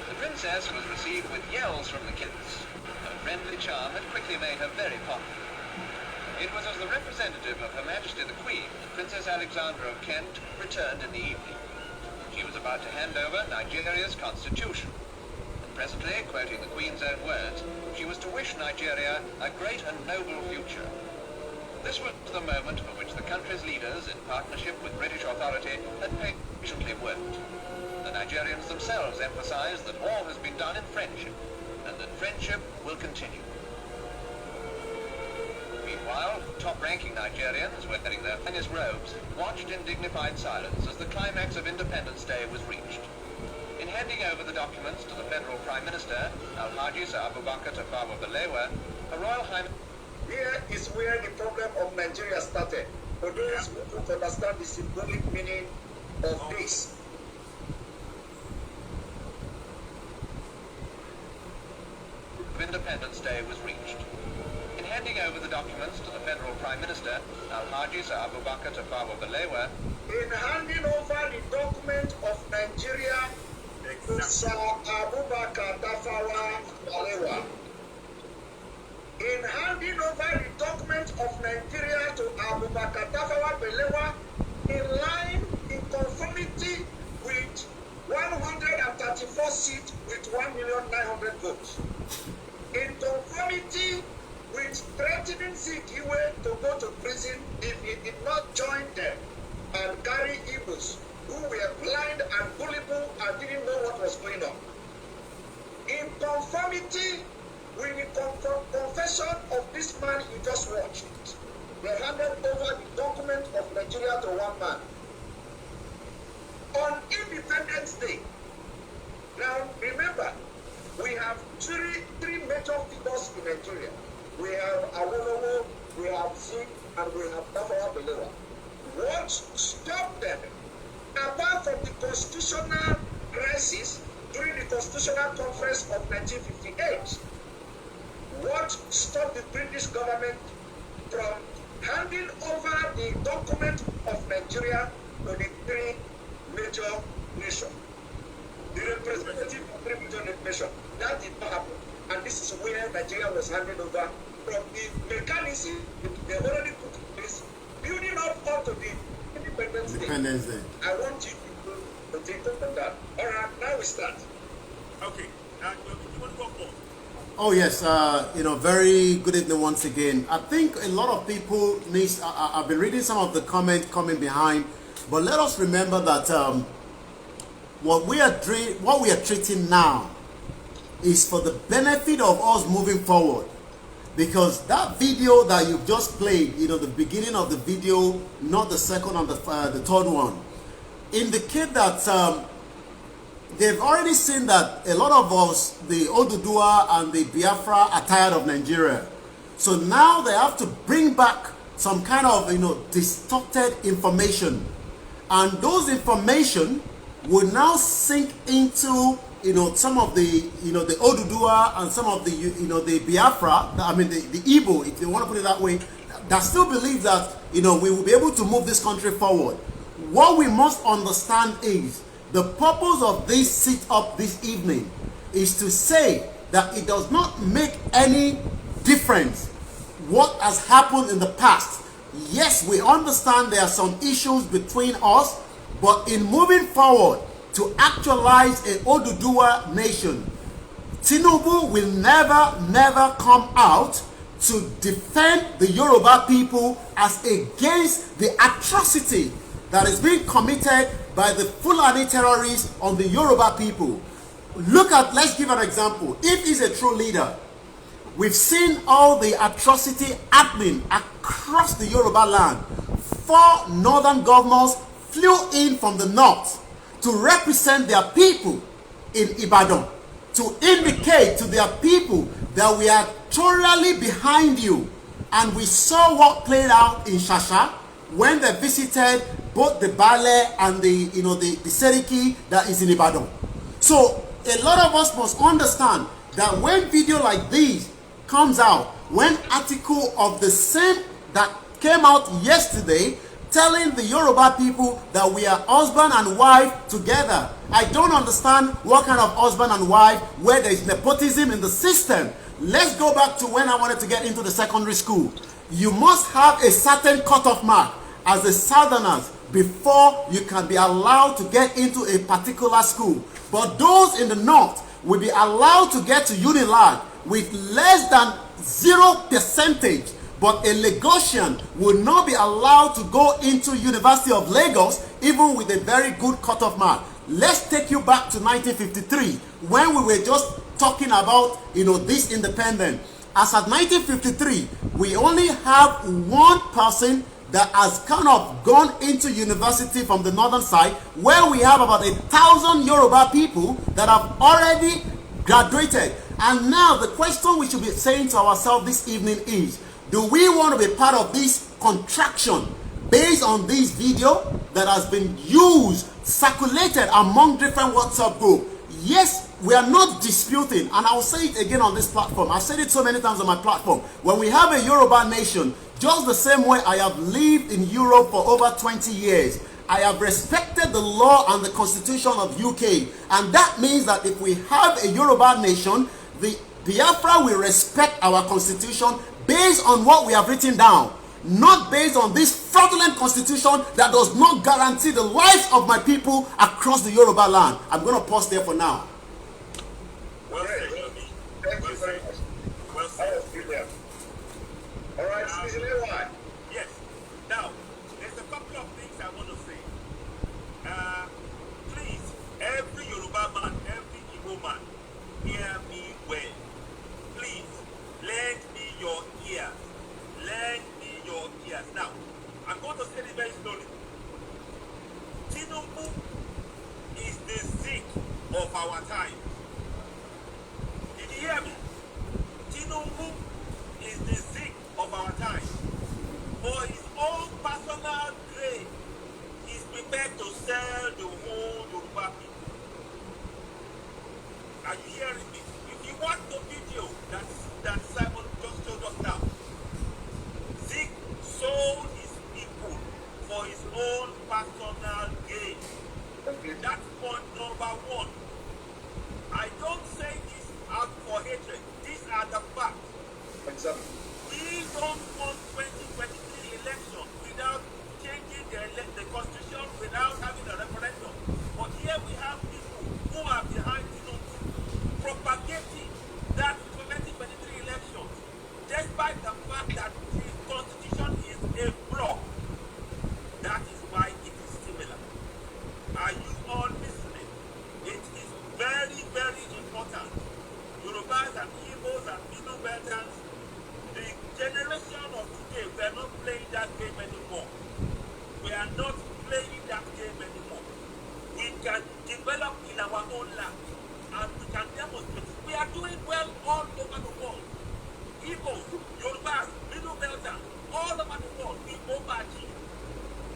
The princess was received with yells from the kids. Her friendly charm had quickly made her very popular. It was as the representative of Her Majesty the Queen that Princess Alexandra of Kent returned in the evening. She was about to hand over Nigeria's constitution. And presently, quoting the Queen's own words, she was to wish Nigeria a great and noble future. This was the moment for which the country's leaders, in partnership with British authority, had patiently worked. The Nigerians themselves emphasized that all has been done in friendship, and that friendship will continue. Meanwhile, top-ranking Nigerians, wearing their finest robes, watched in dignified silence as the climax of Independence Day was reached. In handing over the documents to the Federal Prime Minister, Alhaji Sir Abubakar Tafawa Balewa, Her Royal Highness... Here is where the problem of Nigeria started. For those who don't understand the symbolic meaning of this. Independence Day was reached. In handing over the documents to the Federal Prime Minister, Alhaji Sir Abubakar Tafawa Balewa, in handing over the document of Nigeria to Sir Abubakar Tafawa Balewa, in handing over the document of Nigeria to Abubakar Tafawa Balewa, in line, in conformity with 134 seats with 1,900,000 votes, in conformity with threatening Zikiwe to go to prison if he did not join them and carry Igbos who were blind and gullible and didn't know what was going on. In conformity with the confession of this man you just watched, they handed over the document of Nigeria to one man. On Independence Day, now remember, we have three major figures in Nigeria. We have Awolowo, we have Zik, and we have Tafawa Balewa. What stopped them, apart from the constitutional crisis during the Constitutional Conference of 1958, what stopped the British government from handing over the document of Nigeria to the three major nations? The representative of three major nations. That did not happen. And this is where Nigeria was handed over from the mechanism they already put in place, building up onto the Independence Day. I want you to take up on that. All right, now we start. Okay. You want to go forward? Oh yes, very good evening once again. I think a lot of people I've been reading some of the comments coming behind, but let us remember that what we are treating now is for the benefit of us moving forward. Because that video that you've just played, the beginning of the video, not the second and the third one, indicate that they've already seen that a lot of us, the Oduduwa and the Biafra, are tired of Nigeria. So now they have to bring back some kind of, distorted information. And those information will now sink into some of the the Oduduwa and some of the the Biafra, the Igbo, if you want to put it that way, that still believe that we will be able to move this country forward. What we must understand is the purpose of this sit-up this evening is to say that it does not make any difference what has happened in the past. Yes, we understand there are some issues between us, but in moving forward to actualize a Oduduwa nation, Tinubu will never come out to defend the Yoruba people as against the atrocity that is being committed by the Fulani terrorists on the Yoruba people. Let's give an example. If he's a true leader, we've seen all the atrocity happening across the Yoruba land. 4 northern governors flew in from the north to represent their people in Ibadan, to indicate to their people that we are totally behind you. And we saw what played out in Shasha when they visited both the Bale and the Seriki that is in Ibadan. So a lot of us must understand that when video like this comes out, when article of the same that came out yesterday telling the Yoruba people that we are husband and wife together, I don't understand what kind of husband and wife where there is nepotism in the system. Let's go back to when I wanted to get into the secondary school. You must have a certain cutoff mark as the Southerners before you can be allowed to get into a particular school. But those in the north will be allowed to get to Unilag with less than 0%, but a Lagosian will not be allowed to go into University of Lagos even with a very good cutoff mark. Let's take you back to 1953 when we were just talking about this independence. As at 1953, we only have one person that has kind of gone into university from the northern side, where we have about 1,000 Yoruba people that have already graduated. And now the question we should be saying to ourselves this evening is, do we want to be part of this contraction based on this video that has been used, circulated among different WhatsApp groups? Yes, we are not disputing, and I'll say it again on this platform. I've said it so many times on my platform. When we have a Yoruba nation, just the same way I have lived in Europe for over 20 years, I have respected the law and the constitution of UK. And that means that if we have a Yoruba nation, the Biafra will respect our constitution based on what we have written down, not based on this fraudulent constitution that does not guarantee the lives of my people across the Yoruba land. I'm going to pause there for now. Well said. Thank you very much. Well That said. was brilliant. All right, citizensAY. Yes. Now, there's a couple of things I want to say. Please, every Yoruba man, every Igbo man, hear me well. Please, lend me your ears. Lend me your ears. Now, I'm going to say it very slowly. Tinubu is the Zik of our time. Did you hear me? Tinubu is the Zik of our time. For his own personal gain, he's prepared to sell the whole Yoruba people. Are you hearing me? If you watch the video that Simon just showed us now, Zik sold his people for his own personal gain. That's point number one. I don't say this out for hatred. These are the facts. Exactly. We don't want 2023 election without changing the constitution, without having a referendum. But here we have people who are behind propagating that 2023 election, despite the fact that the constitution is a flaw. That is why it is similar. Are you all listening? It is very, very important. Yorubas and Igbos and Middle Belters, the generation of today, we are not playing that game anymore. We are not playing that game anymore. We can develop in our own land and we can demonstrate. We are doing well all over the world. Igbos, Yorubas, Middle Belters, all over the world, we overachieve.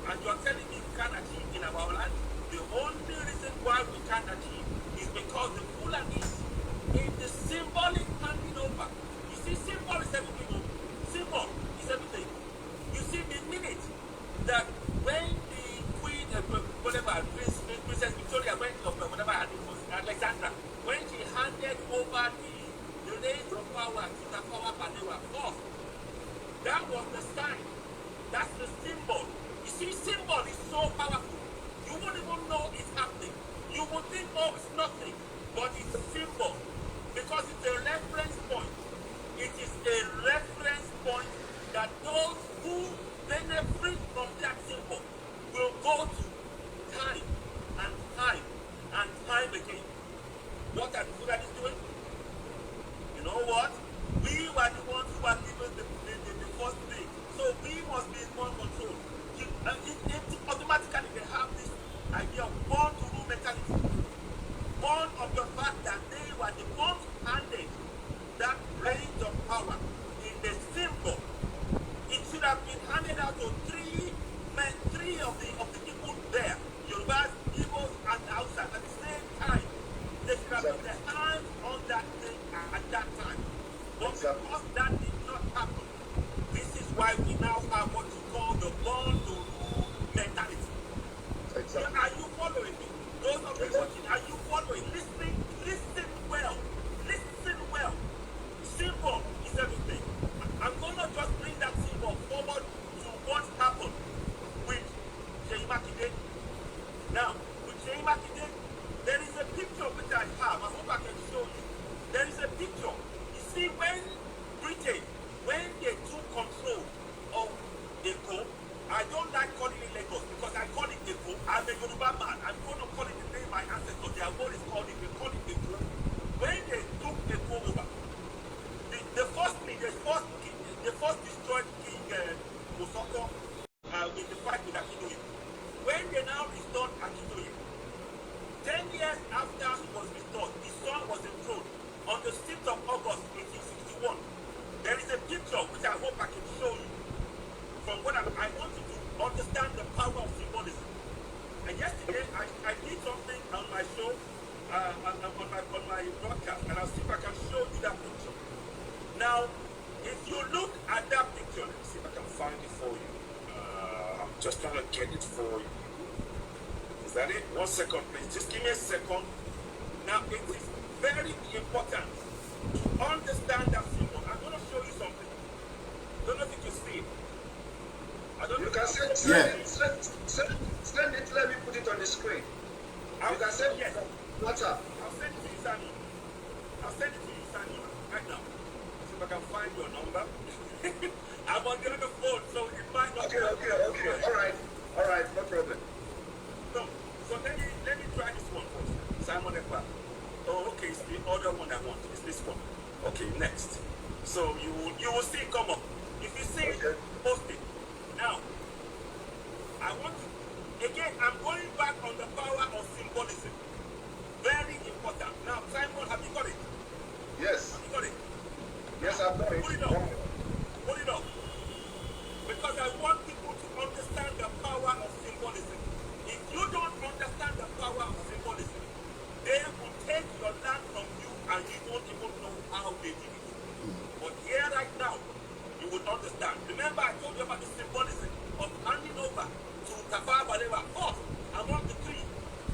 And you are telling me we can't achieve in our land? The only reason why we can't achieve is because the Fulanis in the symbolic handing over. You see, symbol is everything. Symbol is everything. You see, the minute that when the Queen, whatever, Princess Victoria went to whatever her name was, Alexandra, when she handed over the reins of power to the power Balewa first, that was the sign. That's the symbol. You see, symbol is so powerful. You won't even know it's happening. You would think, oh, it's nothing. But it's a symbol. Because it's a reference point. It is a reference point that those who benefit from that symbol will go to time and time and time again. What are the Fulanis doing? You know what? We were the ones who were given the first thing. So we must be in more control. Automatically they have this idea of born to rule mentality. Born of the fact that they were the ones handed that range of power in the symbol. It should have been handed out to three of the people there, Yorubas, Igbos, and Hausas at the same time. They should have put their hands on that thing at that time. But because that did not happen, this is why we now have what you call the born to rule mentality. Exactly. Are you following me? Those of you watching, are you following? Listen well. Listen well. Symbol is everything. I'm going to just bring that symbol forward to what happened with Seyi Makinde. Now, with Seyi Makinde, there is a picture which I have. I hope I can show you. There is a picture. You see, when Britain, when they took control of Eko, I don't like calling it Lagos because I call it Eko. I'm a Yoruba man. I'm going to call it the name my ancestors. Their word is called it. They call it Eko. When they took Eko over, the first destroyed king, Osoko, on my broadcast, and I'll see if I can show you that picture. Now, if you look at that picture, let me see if I can find it for you. I'm just trying to get it for you. Is that it? 1 second, please. Just give me a second. Now, it is very important to understand that symbol. I'm going to show you something. I don't know if you can see it. I don't know. You can send it, let me put it on the screen. You can send yes. WhatsApp. I'll send it to you, Sani. I'll send it to you, Sani, right now. See if I can find your number. I'm on the other phone, so it might not. Okay. All right, no problem. So let me try this one first. Simon Ekpa. Oh, okay, it's the other one I want. It's this one. Okay, next. So you will see it come up. If you see it, post it. Now, I want to, again, I'm going back on the power of symbolism. Very important. Now, Simon, have you got it? Yes. Have you got it? Yes, I've got it. Put it up. Put it up. Because I want people to understand the power of symbolism. If you don't understand the power of symbolism, they will take your land from you and you don't even know how they did it. But here right now, you will understand. Remember, I told you about the symbolism of handing over to Tafawa Balewa first among the three.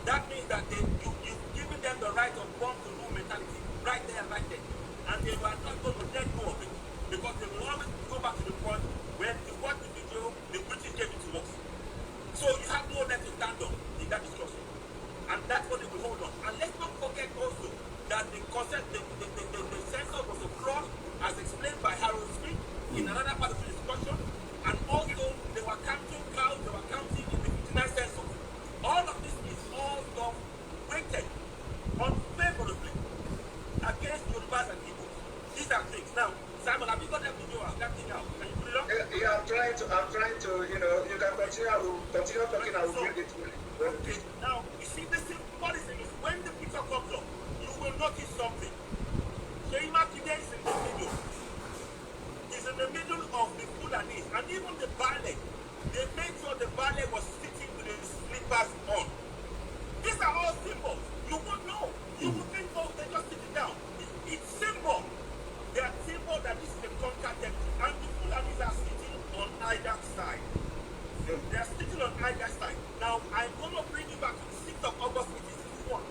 That means that you've given them the right of born to rule mentality right there. And they were not going to let go of it because they will always go back to the point where you watch the video, the British gave it to us. So you have no leg to stand on in that discussion. And that's what they will hold on. And let's not forget also that the concept, the censor was a fraud, as explained by Harold Smith in another part of the discussion. And also, they were counting cows, they were counting in the 59 census. All of this is all stuff weighted unfavorably against Yorubas and Igbo. These are things. Now, Simon, have you got that video of that thing out? Can you put it up? Yeah, I'm trying to, you can continue, I will continue talking, I will bring it to you. Okay, now, you see, the symbolism is when the picture comes up, you will notice something. Sheima today is in the middle. He's in the middle of the Fulanese, and even the ballet, they made sure the ballet was sitting with his slippers on. These are all symbols. You won't know. You will think, oh, they're just sitting down. It's symbol. They are symbol that this is a conquered territory, and the Fulanese are sitting on either side. They are sitting on either side. Now, I'm going to bring you back to the 6th of August 1861.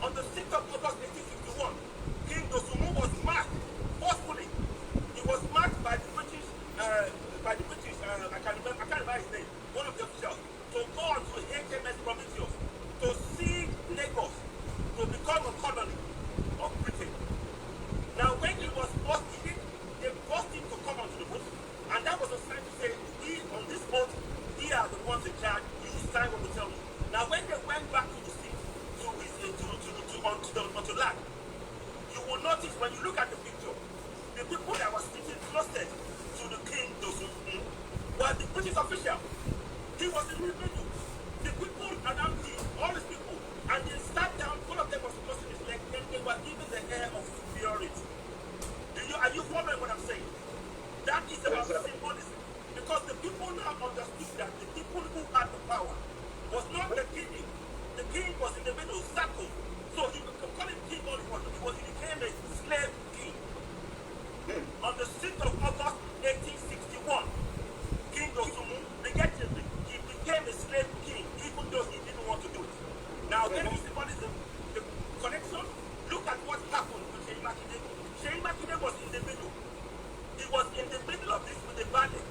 On the 6th of August 1861, King Dosumu was marked forcefully. He was marked by the British, I can't remember his name, one of the officials, to go on to HMS Prometheus, to see Lagos, to become a colony of Britain. Now, when he was forced, they forced him to come onto the boat, and that was a sign to say, we on this boat, we are the ones in charge, you sign what we tell you. Now, when they went back to the sea, onto land, you will notice when you look at the picture, the people that were sitting closest to the king, were the British official. He was in the middle. The people around him, all these people, and they sat down, one of them was crossing his leg, and they were given the air of superiority. Are you following what I'm saying? That is about symbolism. Because the people now understood that the people who had the power was not the king. The king was in the middle, circle. So you can call him king all you want, because he became a slave king. On the 6th of August 1861, King Dosumu he became a slave king, even though he didn't want to do it. Now, when you symbolism, the connection, look at what happened with Sheima Kide. Sheima Kide was in the middle. He was in the middle of this with the ballet.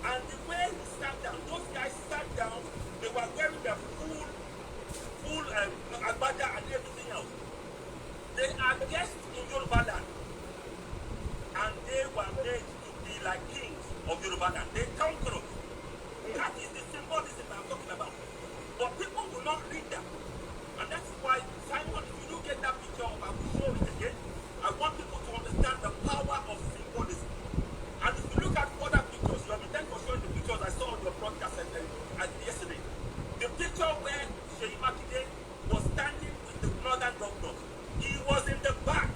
And the way he sat down, those guys sat down, they were wearing their full agbada and everything else. They are guests in Yoruba land. And they were made to be like kings of Yoruba land. They conquerors. That is the symbolism I'm talking about. But people do not read that. And that's why, Simon, if you do get that picture, I will show it again. I want people to understand the power of symbolism. And if you look at other pictures, you have been thankful for showing the pictures I saw on your broadcast yesterday. The picture where Sheima Kide was standing with the northern governors. He was in the back.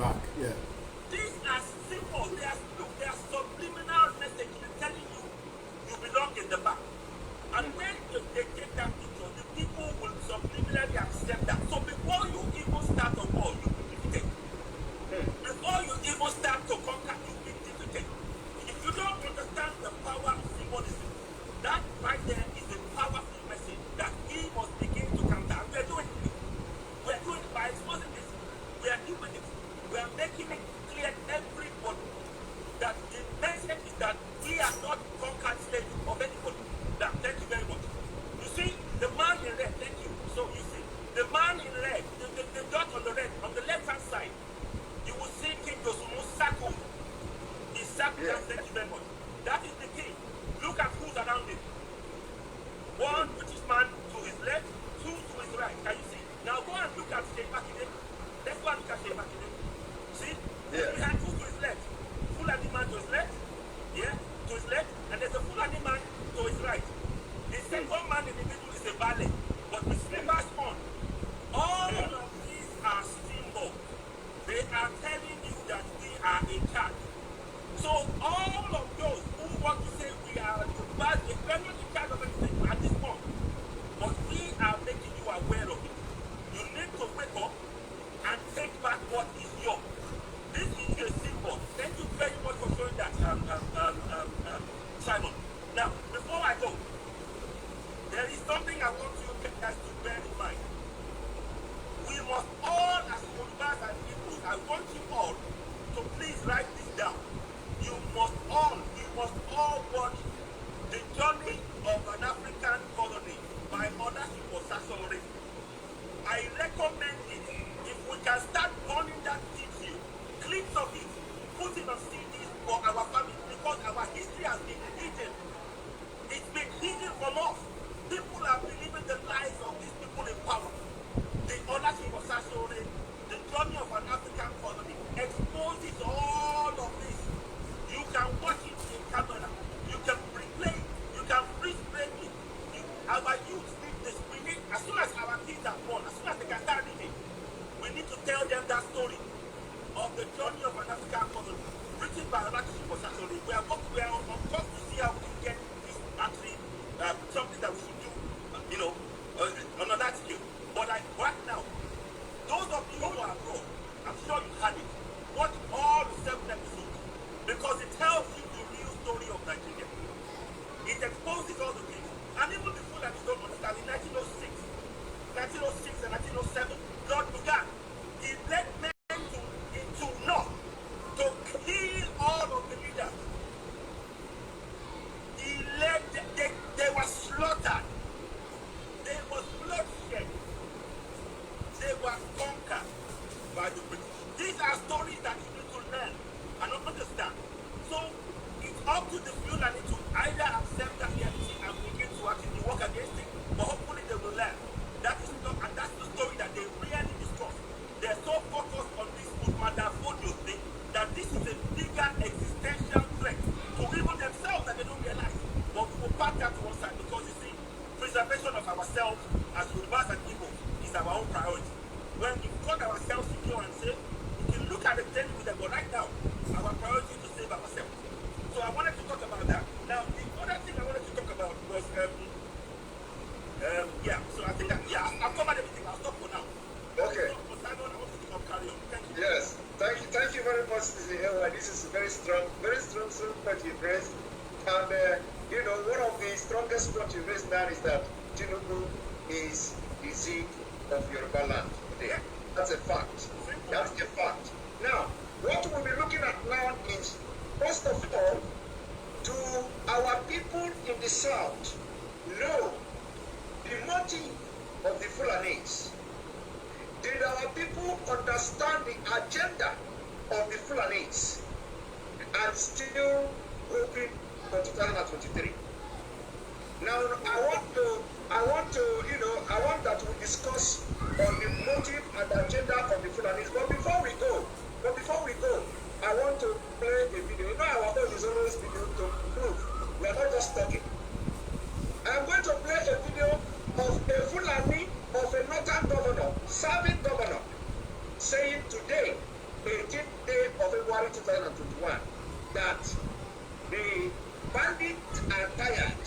These are symbols. They are subliminal messages telling you Let's go and look at Sheikh Makinde. See? Yeah. We had two to his left. Fulani man to his left. Yeah? To his left. And there's a Fulani man to his right. The second man in the middle is a ballet. But with slippers on. All of these are symbols. They are telling you that we are in charge. So all of those who want to say we are bad, we are not in charge of anything at this point. But we are making you aware of it. You need to wake up and take back what is yours. This is a symbol. Thank you very much for showing that, Simon. Now, before I go, there is something I want you guys to bear in mind. We must all, as Yorubas and Igbos, I want you all to please write this down. You must all watch The Journey of an African Colony by Olusegun Osasore. I recommend it. If we can start burning that video, clips of it, put it on CDs for our family, because our history has been hidden. It's been hidden from us. People are believing the lies of these people in power. The Olusegun Osasore, The Journey of an African Colony, exposes all of this. You can watch it in camera. You can replay it. You can freeze-frame it. Our youth need this. We need, as soon as our kids are born, as soon as they can start reading, we need to tell them that story of the journey of an African colony, written by Olusegun Osasore. We are on course to see how we can get this actually something that we should do, on a large scale. But right now, those of you who are abroad, I'm sure you had it. Watch all the 7 episodes, because it tells you the real story of Nigeria. It exposes all the things. And even the food that you don't understand, in 1906 and 1907, Lord began. He led men into north to kill all of the leaders. He led them, they were slaughtered. There was bloodshed. They were conquered by the British. These are stories that you need to learn and understand. So it's up to the Fulani to either accept that reality and begin to actually work against it, but hopefully they will learn. That is not, and that's the story that they really discuss. They're so focused on this Madafodio thing that this is a bigger existential threat to even themselves that they don't realize. But we will park that to one side, because you see, preservation of ourselves as Yorubas and Igbos is our own priority. When we got ourselves secure and safe, we can look at the thing with them, but right now, our priority is to save ourselves. So I wanted to talk about that. Now, the other thing I wanted to talk about was, so I think I've covered everything. I'll stop for now. Okay. So, Simon, I want you to carry on. Thank you. Yes. Thank you very much, Mr. Ewa. This is very strong point you've raised. And, one of the strongest points you've raised now is that Tinubu is the seed of Yoruba land. Yeah. That's a fact. That's a fact. Now, what we'll be looking at now is, first of all, do our people in the south know the motive of the Fulanis? Did our people understand the agenda of the Fulanis and still hoping for 2023? Now, I want that we discuss on the motive and agenda of the Fulanis. But before we go, I want to play a video. Our phone is always video to prove we are not just talking. I am going to play a video of a Fulani, of a northern governor, serving governor, saying today, 18th day of February 2021, that the bandits are tired.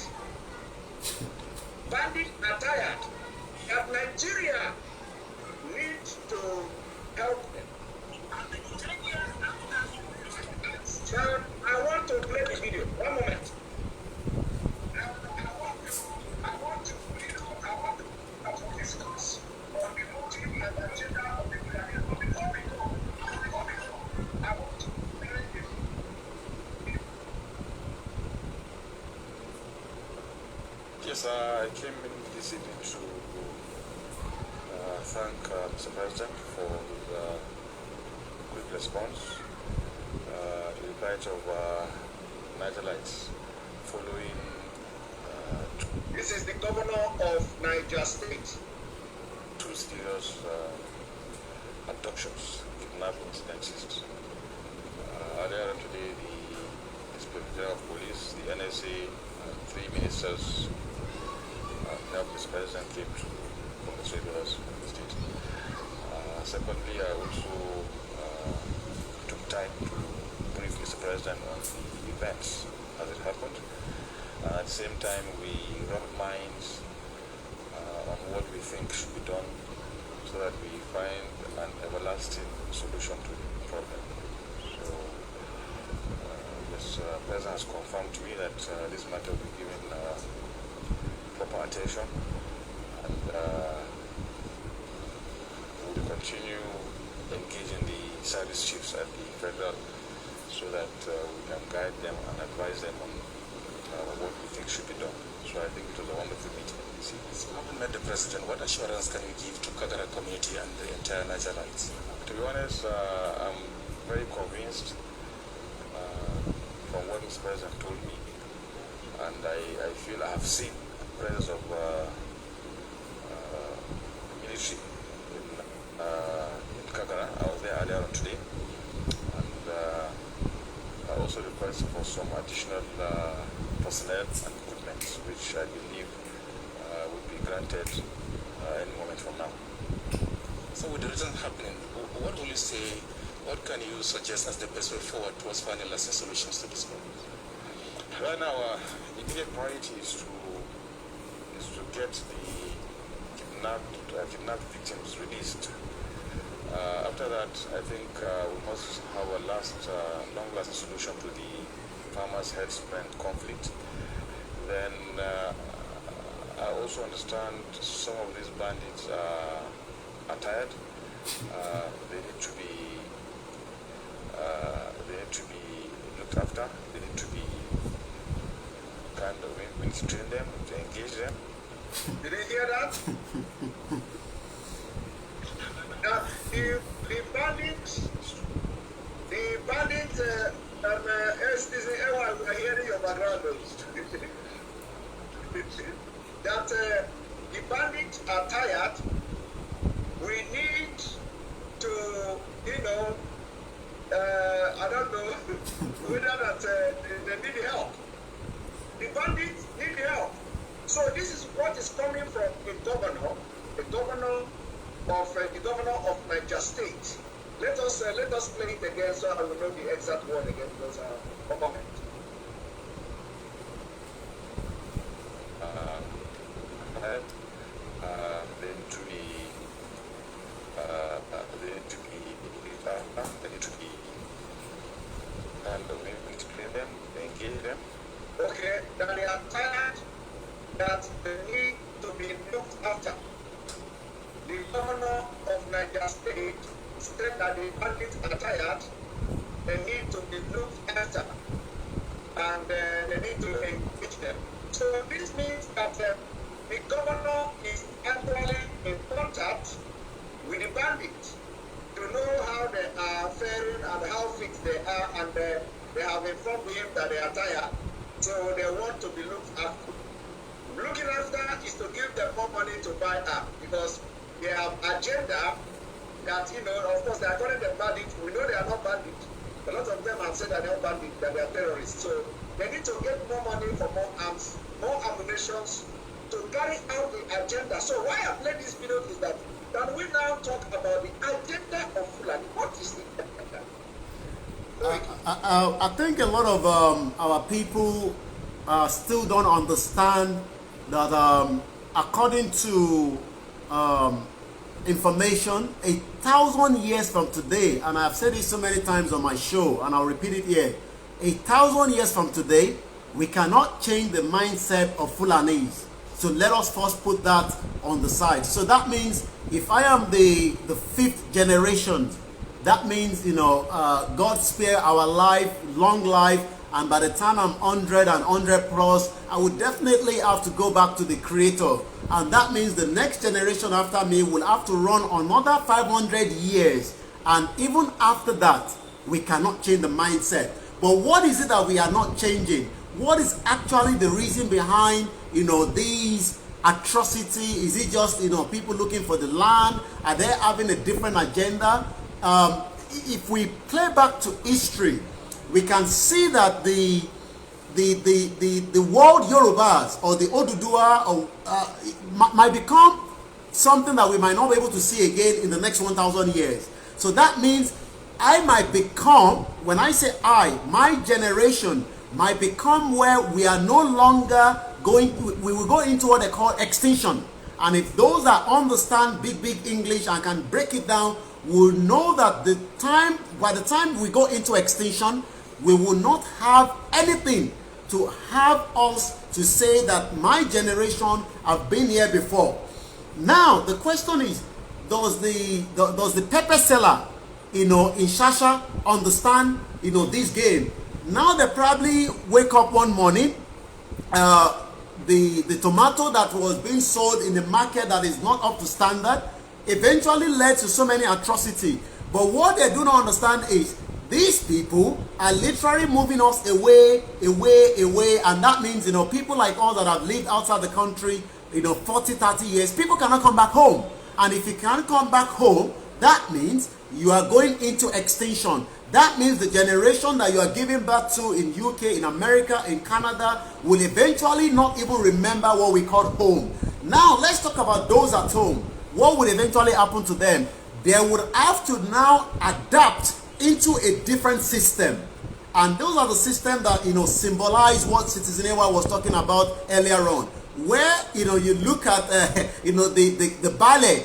That Nigeria needs to help them. Now, I want to play the video. One moment. I want to discuss on the motive and agenda of the Fulani. But before we go, I want to play the video. Yes, I came in this evening to thank Mr. President for his quick response to the plight of Nigerians following. This is the governor of Niger State. Two serious abductions, kidnapping incidences. Earlier today, the Inspector of Police, the NSA, 3 ministers helped this president came to congratulate us in the state. Secondly, I also took time to brief Mr. President on the events as it happened. At the same time, we rubbed minds on what we think should be done so that we find an everlasting solution to the problem. So, this President has confirmed to me that this matter will be given proper attention, and we will continue engaging the service chiefs at the federal so that we can guide them and advise them on what we think should be done. So I think it was a wonderful meeting. Having met the president, what assurance can you give to Kagara community and the entire Nigerians? To be honest, I'm very convinced from what Mr. President told me, and I feel I have seen the presence of military in Kagara. I was there earlier on today, and I also requested for some additional personnel and equipment, which I believe would be granted any moment from now. So with the recent happening, what will you say, what can you suggest as the best way forward towards finding lasting solutions to this problem? Right now, immediate priority is to get the kidnapped victims released. After that, I think we must have a long-lasting solution to the farmers' herdsmen conflict. Then I also understand some of these bandits are tired. They need to be looked after. They need to be we need to train them, to engage them. Did you hear that? The bandits, citizensAY, we are hearing your background. That the bandits are tired. We need to, I don't know whether that they need help. The bandits need help. So this is what is coming from the governor of Niger State. Let us play it again so I will know the exact word again because comment. Okay, that they are tired, that they need to be looked after. The governor of Niger State said that the bandits are tired, they need to be looked after, and they need to engage them. So this means that the governor is actually in contact with the bandits to know how they are faring and how fit they are, and they have informed him that they are tired. So they want to be looked after. Looking after is to give them more money to buy up because they have agenda that, of course they are calling them bandits. We know they are not bandits. A lot of them have said that they are bandits, that they are terrorists. So they need to get more money for more arms, more ammunitions to carry out the agenda. So why I played this video is that can we now talk about the agenda of Fulani? What is the agenda? I think a lot of our people still don't understand that according to information, 1,000 years from today, and I've said this so many times on my show, and I'll repeat it here, 1,000 years from today, we cannot change the mindset of Fulanis. So let us first put that on the side. So that means if I am the 5th generation, that means, God spare our life, long life, and by the time I'm 100 and 100 plus, I would definitely have to go back to the Creator. And that means the next generation after me will have to run another 500 years. And even after that, we cannot change the mindset. But what is it that we are not changing? What is actually the reason behind, these atrocity? Is it just, people looking for the land? Are they having a different agenda? If we play back to history, we can see that the world Yorubas or the Oduduwa might become something that we might not be able to see again in the next 1,000 years. So that means I might become, when I say I, my generation might become where we are no longer we will go into what they call extinction. And if those that understand big English and can break it down will know that by the time we go into extinction, we will not have anything to have us to say that my generation have been here before. Now the question is, does the pepper seller in Shasha understand this game? Now they probably wake up one morning, the tomato that was being sold in the market that is not up to standard eventually led to so many atrocity. But what they do not understand is these people are literally moving us away, and that means people like us that have lived outside the country 40-30 years, people cannot come back home. And if you can't come back home, that means you are going into extinction. That means the generation that you are giving birth to in UK, in America, in Canada will eventually not even remember what we call home. Now let's talk about those at home. What would eventually happen to them? They would have to now adapt into a different system. And those are the systems that symbolize what citizensAY was talking about earlier on. Where you look at the ballet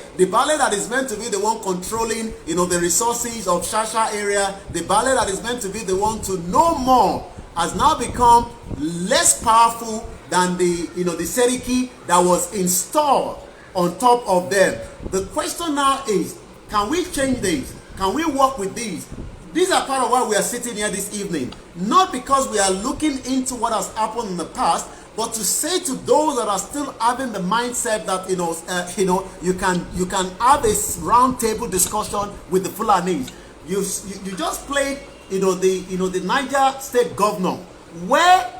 that is meant to be the one controlling the resources of Shasha area, the ballet that is meant to be the one to know more, has now become less powerful than the the Seriki that was installed on top of them. The question now is, can we change these? Can we work with these? These are part of why we are sitting here this evening, not because we are looking into what has happened in the past, but to say to those that are still having the mindset that you can have a round table discussion with the Fulanis. You just played the Niger State governor, where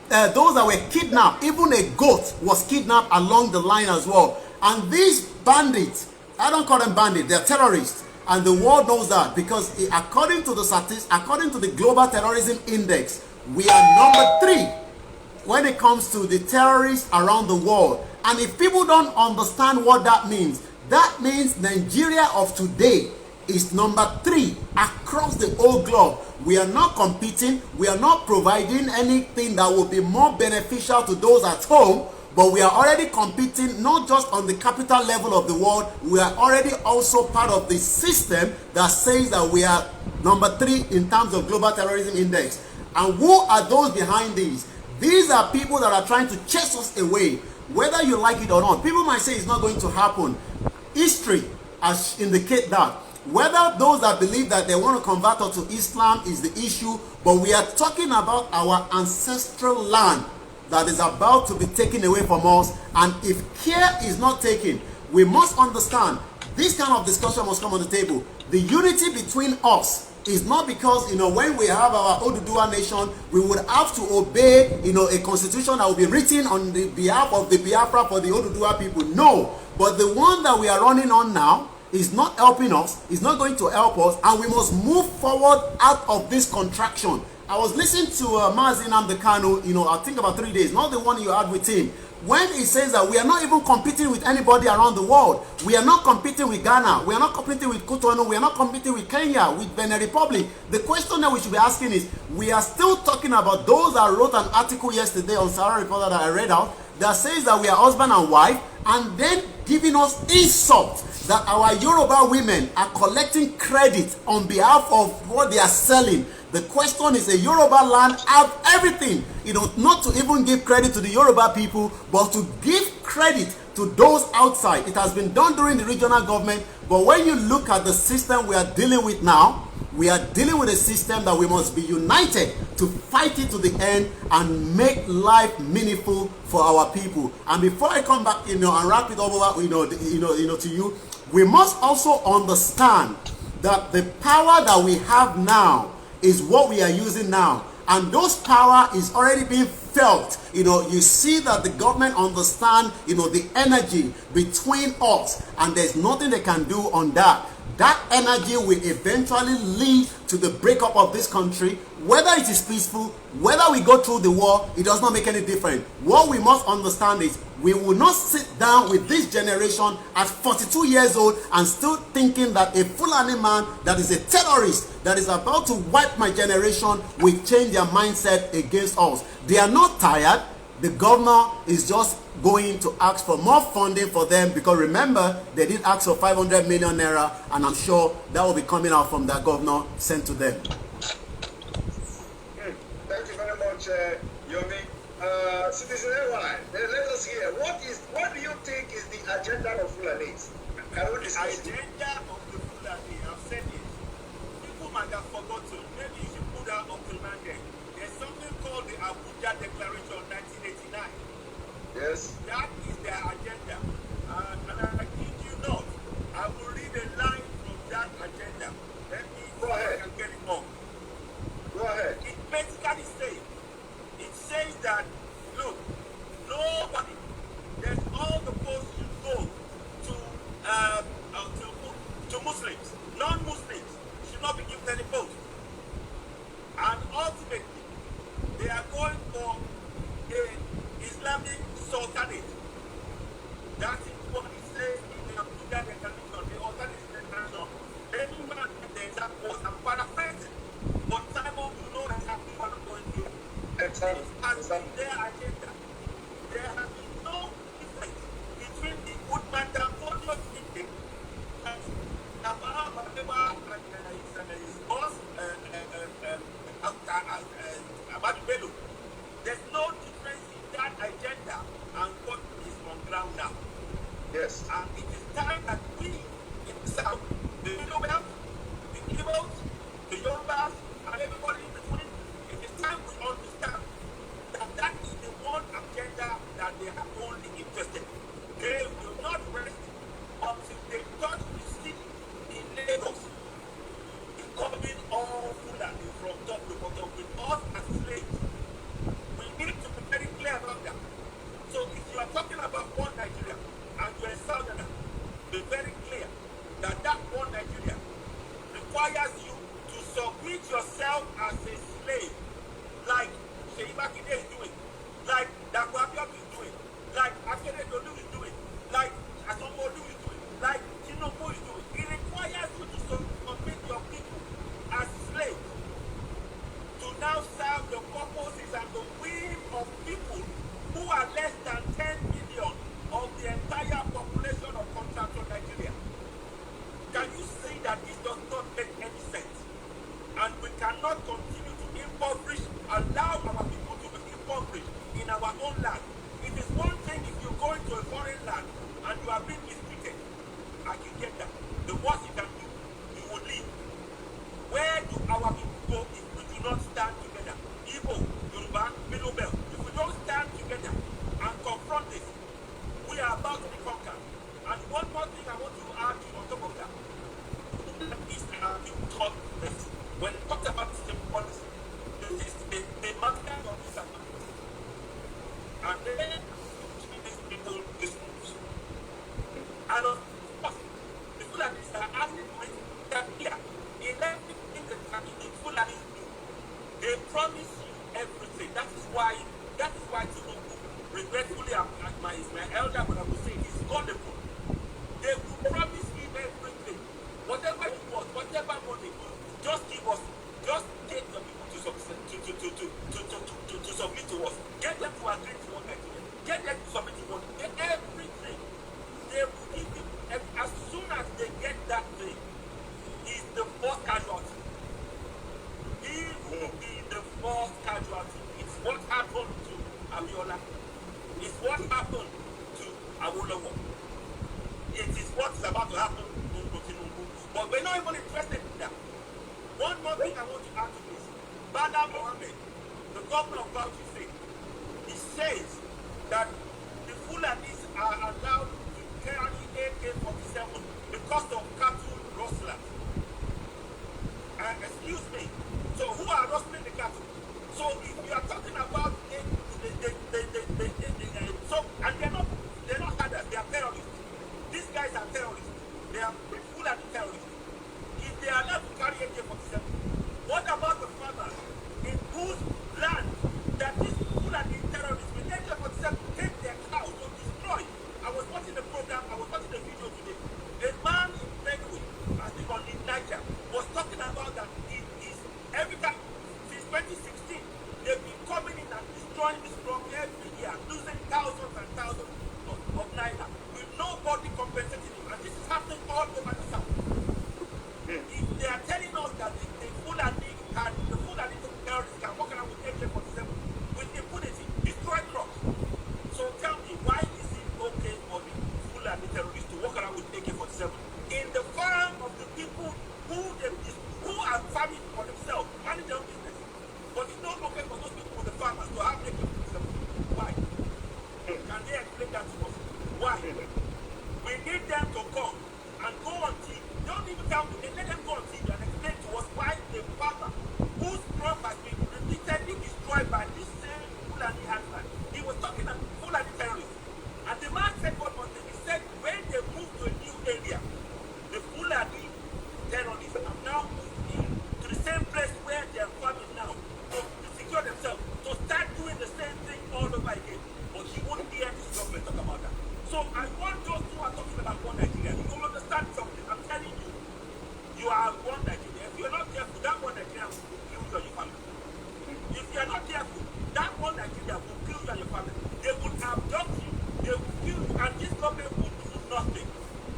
those that were kidnapped, even a goat was kidnapped along the line as well. And these bandits, I don't call them bandits, they're terrorists, and the world knows that, because according to the Global Terrorism Index, we are number 3 when it comes to the terrorists around the world. And if people don't understand what that means Nigeria of today is number 3 across the whole globe. We are not competing, we are not providing anything that will be more beneficial to those at home, but we are already competing not just on the capital level of the world, we are already also part of the system that says that we are number 3 in terms of Global Terrorism Index. And who are those behind these? These are people that are trying to chase us away, whether you like it or not. People might say it's not going to happen. History has indicated that. Whether those that believe that they want to convert us to Islam is the issue, but we are talking about our ancestral land that is about to be taken away from us. And if care is not taken, we must understand this kind of discussion must come on the table. The unity between us is not because when we have our Oduduwa nation, we would have to obey a constitution that will be written on the behalf of the Biafra for the Oduduwa people. No, but the one that we are running on now is not helping us, is not going to help us, and we must move forward out of this contraction. I was listening to Mazin Amdekano, I think about 3 days, not the one you had with him, when he says that we are not even competing with anybody around the world. We are not competing with Ghana, we are not competing with Cotonou, we are not competing with Kenya, with Benin Republic. The question that we should be asking is, we are still talking about those that wrote an article yesterday on Sahara Reporter that I read out, that says that we are husband and wife, and then giving us insult that our Yoruba women are collecting credit on behalf of what they are selling. The question is, a Yoruba land have everything, not to even give credit to the Yoruba people, but to give credit to those outside. It has been done during the regional government, but when you look at the system we are dealing with now, we are dealing with a system that we must be united to fight it to the end and make life meaningful for our people. And before I come back, and wrap it over, to you, we must also understand that the power that we have now is what we are using now. and those power is already being felt. You see that the government understand, the energy between us, and there's nothing they can do on that. That energy will eventually lead to the breakup of this country. Whether it is peaceful, whether we go through the war, it does not make any difference. What we must understand is we will not sit down with this generation at 42 years old and still thinking that a Fulani man that is a terrorist that is about to wipe my generation will change their mindset against us. They are not tired. The governor is just going to ask for more funding for them, because remember, they did ask for 500 million naira, and I'm sure that will be coming out from that governor sent to them. Thank you very much, Yomi. Citizen AY, let us hear. What do you think is the agenda of Fulanis? Can we discuss The agenda of the Fulani, I've said it. People might have forgotten. Maybe you should put that up to Monday. There's something called the Abuja Declaration 1989. Yes. That is their agenda. And I kid you not, I will read a line from that agenda. Let me Go ahead. and get it on. Go ahead. It basically says that, look, nobody, there's all the posts you go to Muslims. Non-Muslims should not be given any post. And ultimately, they are going for an Islamic sultanate. That is what it says in the Abuja Declaration, the alternate declaration. Any man in the exact post, I'm paraphrasing, but Simon, you know exactly what I'm going through. Exactly. Has been their agenda. There has been no difference between the Woodman portfolio thinking and Nabaa Badeba and his boss, Abadu Bello. There's no difference in that agenda and what is on ground now. Yes. And it is time that we in the South, the Middle Belt, the Igbos, the Yorubas, and everybody in between, it is time we understand that that is the one agenda that they are only interested in. They will not rest until they touch the city in Lagos, becoming all Fulani from top to bottom with us as slaves. We need to be very clear about that. So if you are talking about one Nigeria and you're a Southerner, be very clear that that one Nigeria requires you to submit yourself as a slave, like Sheyi Makinde is doing, like Dapo Abiodun is doing, like Akeredolu is doing, like Asomolu is doing, like Tinubu is doing. It requires you to submit your people as slaves to now serve the purposes and the will of people who are less than 10 million of the entire population of continental Nigeria. Can you see that this does not make any sense? And we cannot continue to impoverish, allow our people to be impoverished in our own land. It is one thing if you go into a foreign land and you are being mistreated. I can get that. The worst you can do, you will leave. Where do our people go if we do not stand together? Igbo, Yoruba, Middle Belt. If we don't stand together and confront this, we are about to be conquered. And one more thing I want to add on top of that is our new thought this. When it talks about system policy, this is the master of this agreement. And then these people discourse. And of course, the Fulanis are asking for it that here, in everything that the Fulanis do, they promise you everything. That is why Tinubu, regretfully, my elder brother will say, he's gullible. They will promise him everything. Whatever you want, whatever money, just give us, just get the people to submit to us. Get them to agree to one Nigeria. Get them to submit to one. Get everything. They will give you, as soon as they get that thing, he's the first casualty. He will be the first casualty. It's what happened to Abiola. It's what happened to Awolowo. It is what is about to happen to Tinubu. But we're not even interested in that. One more thing I want to add to this. Bala Mohammed, the governor of Bauchi State, he says that the Fulanis are allowed to carry AK-47 because of cattle rustlers. Excuse me. So who are rustling the cattle? So terrorists. If they are allowed to carry AK-47, what about the farmers in whose land that these Fulani terrorists with AK-47 take their cows to destroy? I was watching the program, I was watching the video today. A man in Benue, I think on in Niger, was talking about that every time since 2016, they've been coming in and destroying this crop every year, losing thousands and thousands of naira with nobody compensating him. And this is happening all over the south. If they are telling us that the Fulani terrorists can walk around with AK-47 with impunity, destroy crops. So tell me, why is it okay for the Fulani terrorists to walk around with AK-47 in the farm of the people who are farming for themselves, manage their own business? But it's not okay for those people, the farmers, to have AK-47. Why? Can they explain that to us? Why? We need them to come and go on TV. Don't even tell me. Let them go on TV and explain to us why the farmer whose crop has been repeatedly destroyed by this same Fulani herdsman. He was talking about Fulani terrorists. And the man said one more thing. He said when they move to a new area, the Fulani terrorists have now moved in to the same place where they are farming now to secure themselves, to start doing the same thing all over again. But he won't hear this government talk about that. So I want those who are talking about one Nigeria, you will understand something. I'm telling you, you are one Nigeria. If you're not careful, that one Nigeria will kill you and your family. If you're not careful, that one Nigeria will kill you and your family. They would abduct you, they will kill you, and this government will do nothing.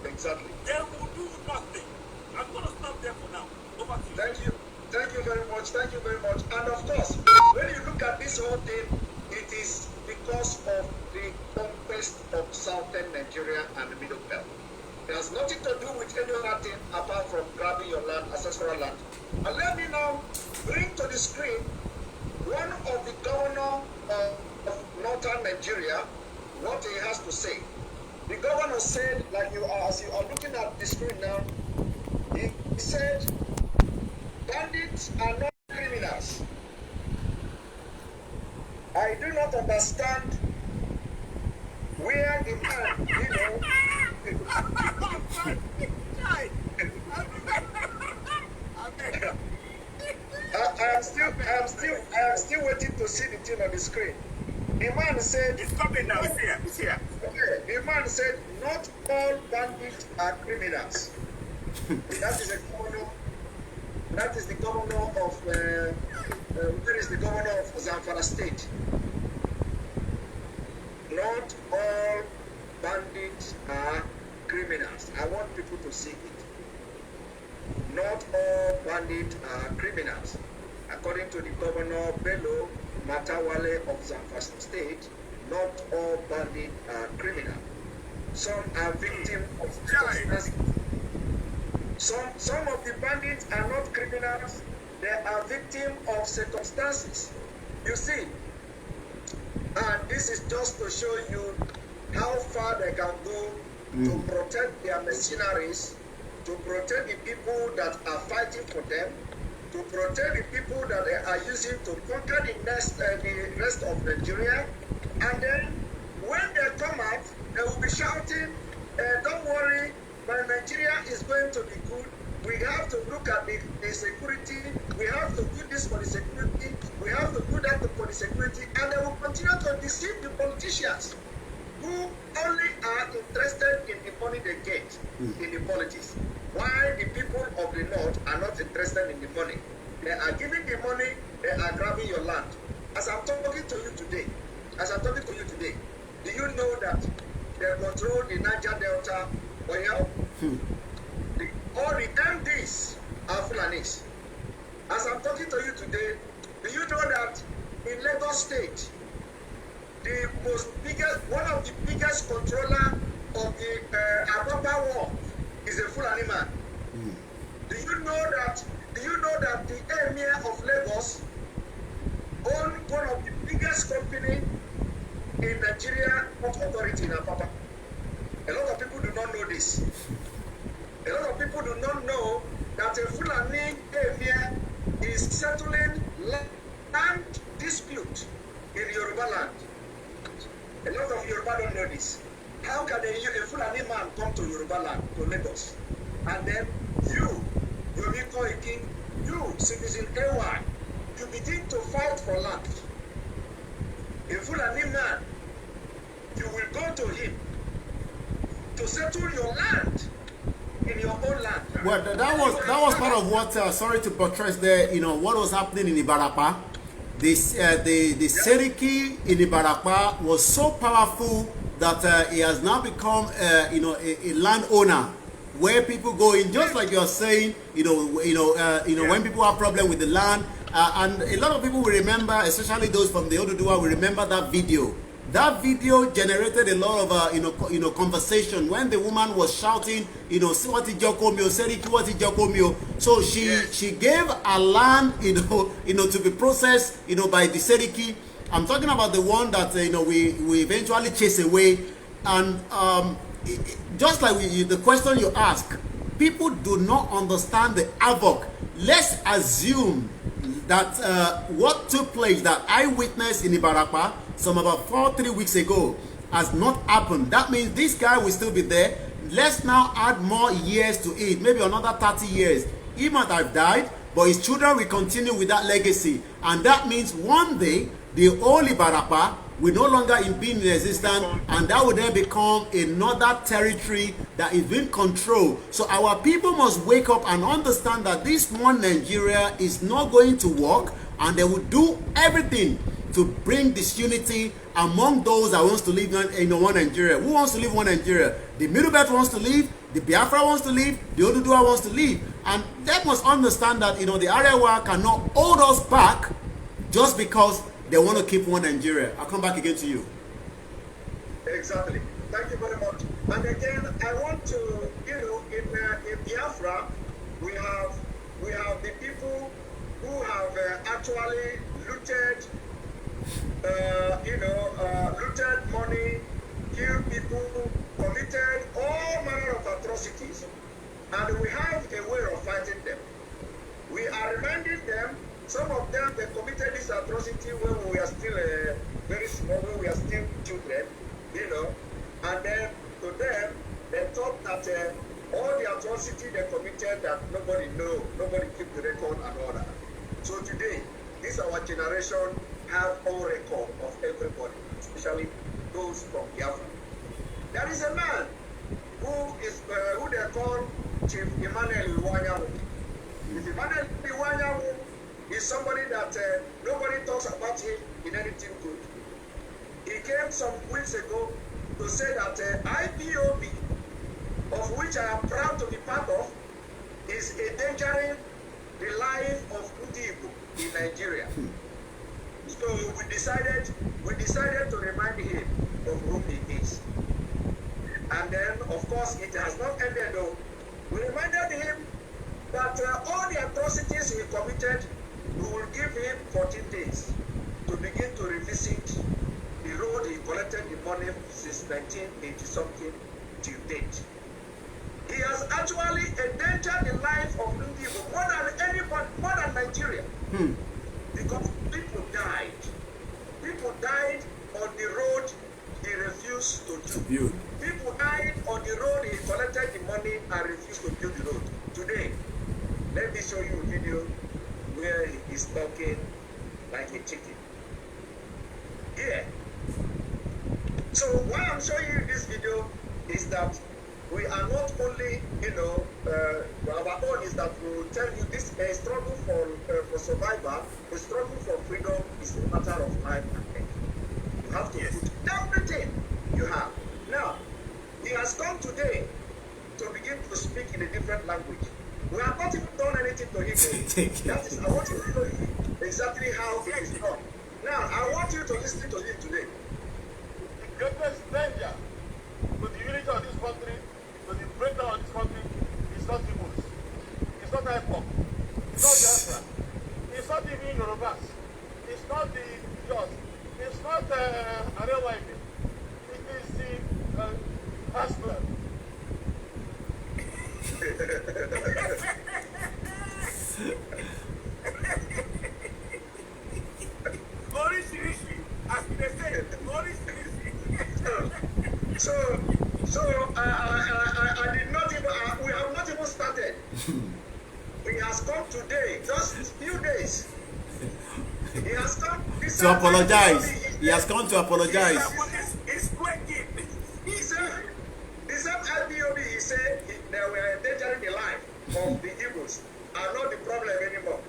Exactly. They will do nothing. I'm going to stop there for now. Over to you. Thank you. Thank you very much. Thank you very much. And of course, when you look at this whole thing, it is because of the conquest of southern Nigeria and the Middle Belt. It has nothing to do with any other thing apart from grabbing your land, ancestral land. And let me now bring to the screen one of the governor of northern Nigeria, what he has to say. The governor said, like you are, as you are looking at the screen now, he said, bandits are not criminals. I do not understand where the man, I am still waiting to see the thing on the screen. The man said, It's coming now. It's here. It's here. Okay, the man said, not all bandits are criminals. That is a governor. That is the governor of. Where is the governor of Zamfara State? Not all bandits are criminals. I want people to see it. Not all bandits are criminals. According to the governor Bello Matawale of Zamfara State, not all bandits are criminal. Some are victims of circumstances. Some of the bandits are not criminals. They are victims of circumstances. You see, and this is just to show you how far they can go to protect their mercenaries, to protect the people that are fighting for them, to protect the people that they are using to conquer the rest of Nigeria. And then when they come out, they will be shouting, don't worry, my Nigeria is going to be good. We have to look at the security. We have to do this for the security. We have to do that for the security. And they will continue to deceive the politicians who only are interested in the money they get in the politics. While the people of the North are not interested in the money. They are giving the money, they are grabbing your land. As I'm talking to you today, do you know that they control the Niger Delta oil? All the MDs are Fulanis. As I'm talking to you today, do you know that in Lagos State, one of the biggest controller of the Apapa war is a Fulani man? Do you know that the Emir of Lagos owns one of the biggest company in Nigeria, Port Authority in Apapa? A lot of people do not know this. A lot of people do not know that a Fulani Emir is settling land dispute in Yoruba land. A lot of Yoruba don't know this. How can a Fulani man come to Yoruba land, to Lagos, and then you, citizen AY, you begin to fight for land. A Fulani man, you will go to him to settle your land in your own land. Well, that was part of what. Sorry to buttress there. You know what was happening in Ibarapa. This the Seriki in Ibarapa was so powerful that he has now become a landowner where people go in, just like you're saying. When people have problem with the land, and a lot of people will remember, especially those from the Oduduwa, will remember that video. That video generated a lot of conversation when the woman was shouting, "Siwati Jokomio, Seriki Wati Jokomio." So she gave a land, to be processed, by the Seriki. I'm talking about the one that we eventually chase away, and just like the question you ask, people do not understand the havoc. Let's assume that what took place, that I witnessed in Ibarapa about 3 weeks ago, has not happened. That means this guy will still be there. Let's now add more years to it, maybe another 30 years. He might have died, but his children will continue with that legacy. And that means one day, the whole Ibarapa will no longer be in existence, and that will then become another territory that is being controlled. So our people must wake up and understand that this one Nigeria is not going to work, and they will do everything to bring disunity among those that wants to live in one Nigeria. Who wants to live in one Nigeria? The Middle Belt wants to leave, the Biafra wants to leave, the Oduduwa wants to leave. And they must understand that the Arewa cannot hold us back just because they want to keep one Nigeria. I'll come back again to you. Exactly. Thank you very much. And again, I want to, in Biafra, we have the people who have actually looted, looted money, killed people, committed all manner of atrocities, and we have a way of fighting them. We are reminding them. Some of them, they committed this atrocity when we are still very small, when we are still children, and then to them, they thought that all the atrocity they committed that nobody know, nobody keep the record and all that. So today, this our generation have all record of everybody, especially those from Biafra. There is a man who they call Chief Emmanuel Iwanyawu. Chief Emmanuel Iwanyawu is somebody that nobody talks about him in anything good. He came some weeks ago to say that IPOB, of which I am proud to be part of, is endangering the life of Ndi Igbo in Nigeria. So we decided to remind him of who he is. And then, of course, it has not ended though. We reminded him that all the atrocities he committed, we will give him 14 days to begin to revisit the road he collected the money since 1980 something till date. He has actually endangered the life of Ndi Igbo more than anybody, more than Nigeria. Because people died. People died on the road he refused to build. People died on the road he collected the money and refused to build the road. Today, let me show you a video where he is talking like a chicken. Yeah. So why I'm showing you this video is that we are not only, our own is that we will tell you this a struggle for survival, a struggle for freedom is a matter of life and death. You have to put everything you have. Now, he has come today to begin to speak in a different language. We have not even done anything to him. That is, I want you to know exactly how it is done. Now, I want you to listen to him today. The greatest danger to the unity of this country, to the breakdown of this country, is not Igbos. It's not IPOC. It's not Biafra. It's not even Yorubas. It's not the Jos. It's not Arewa. It is the hustler. Glory seriously, as they say, glory seriously. So I did not even, we have not even started. He has come today, just few days. He has come to apologize. He has come to apologize. It's breaking. He said, the same IPOB, he said they were endangering the life of the Igbos are not the problem anymore.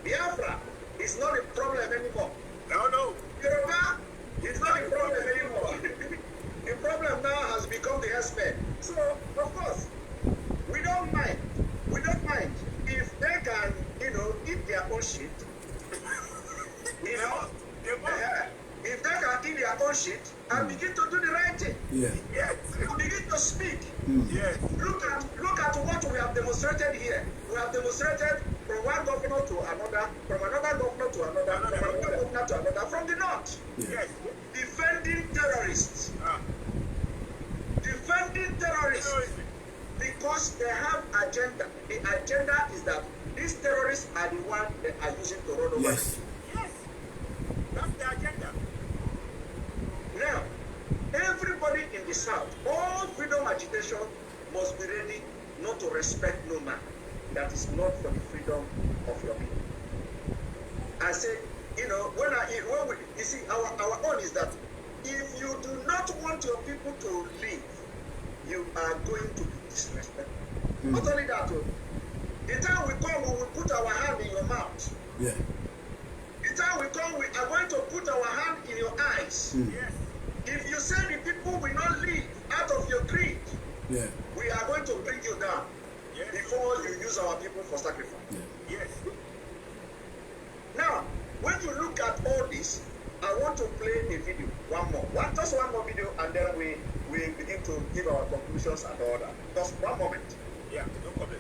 Biafra is not the problem anymore. No. Yoruba is not the problem anymore. The problem now has become the herdsmen. So, of course, we don't mind. We don't mind if they can, eat their own shit. If they can eat their own shit and begin to do the right thing. Yeah. Yes. Begin to speak. Yes. Look at what we have demonstrated here. We have demonstrated from one governor to another, from another governor to another, from another governor to another, from the north. Yes. Defending terrorists. Defending terrorists. Because they have agenda. The agenda is that these terrorists are the ones they are using to run over. Yes. Yes. That's the agenda. Now, everybody in the South, all freedom agitation must be ready not to respect no man. That is not for the freedom of your people. I say, you see, our own is that if you do not want your people to live, you are going to be disrespected. Not only that, the time we come, we will put our hand in your mouth. Yeah. The time we come, we are going to put our hand in your eyes. Yes. If you say the people will not live out of your greed, Yeah. we are going to bring you down before you use our people for sacrifice. Yeah. Yes. Now, when you look at all this, I want to play a video, just one more video, and then we begin to give our conclusions and all that. Just one moment. Yeah, no problem.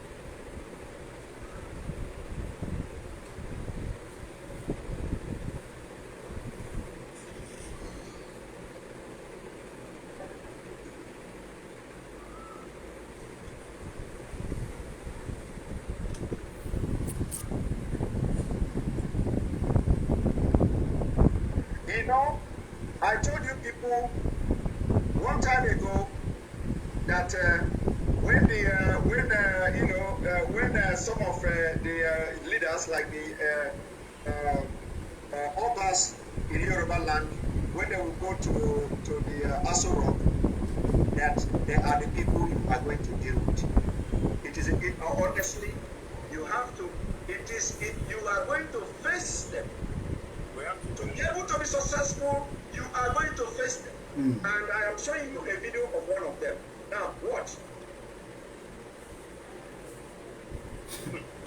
I told you people one time ago that when some of the leaders like the Obas in Yoruba land, when they will go to the Aso Rock, that they are the people you are going to deal with. Honestly, you have to. You are going to face them. To be able to be successful, you are going to face them. And I am showing you a video of one of them. Now, watch.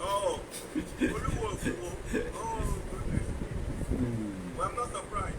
Oh, goodness. Well, I'm not surprised.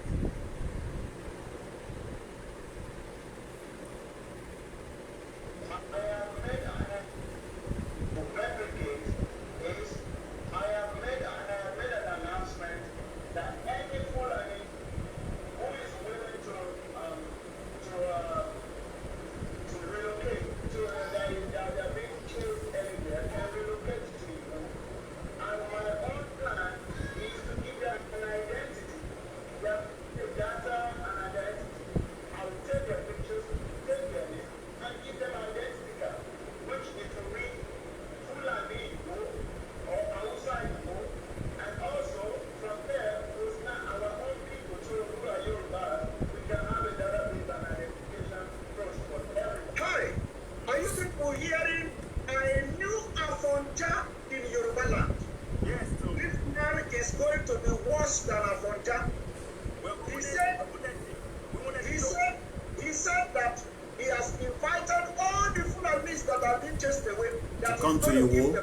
He said that he has invited all the Fulanis that have been chased away that to come to your war.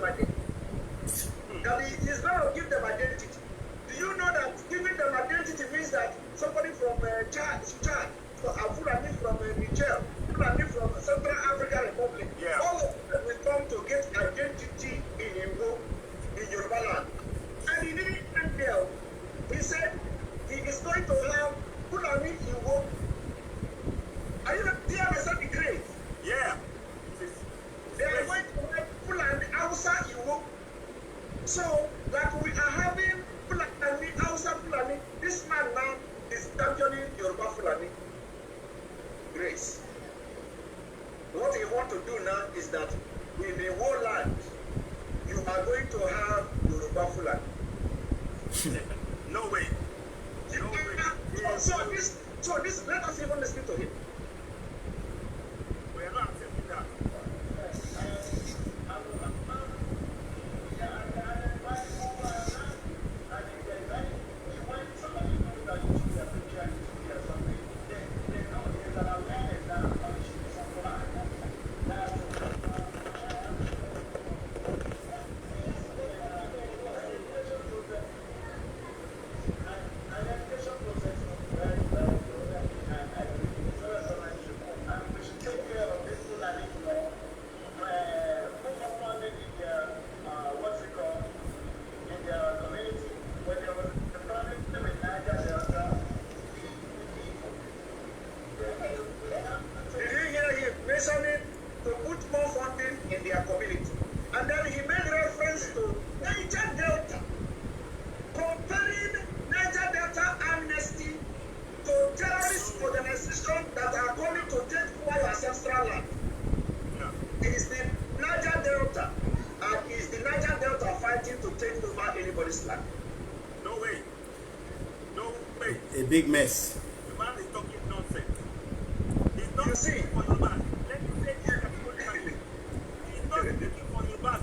That he is going to give them identity. Do you know that giving them identity means that somebody from Chad, Fulani from Niger, Fulani from Central African Republic, all of them will come to get identity in Igbo, in Yoruba land. And he didn't end there. He said he is going to have Fulani Igbo. Are you not there? They said the grave. Yeah. They are going to have Fulani outside Igbo. So that we are having Fulani outside Fulani. This man now is championing Yoruba Fulani grace. What he want to do now is that in the whole land, you are are going to have Yoruba Fulani. No way. No way. So this, let us even listen to him. We are not accepting that. No way. No way. A big mess. The man is talking nonsense. He's not speaking for your man. Let me say this categorically. He's not speaking for your man.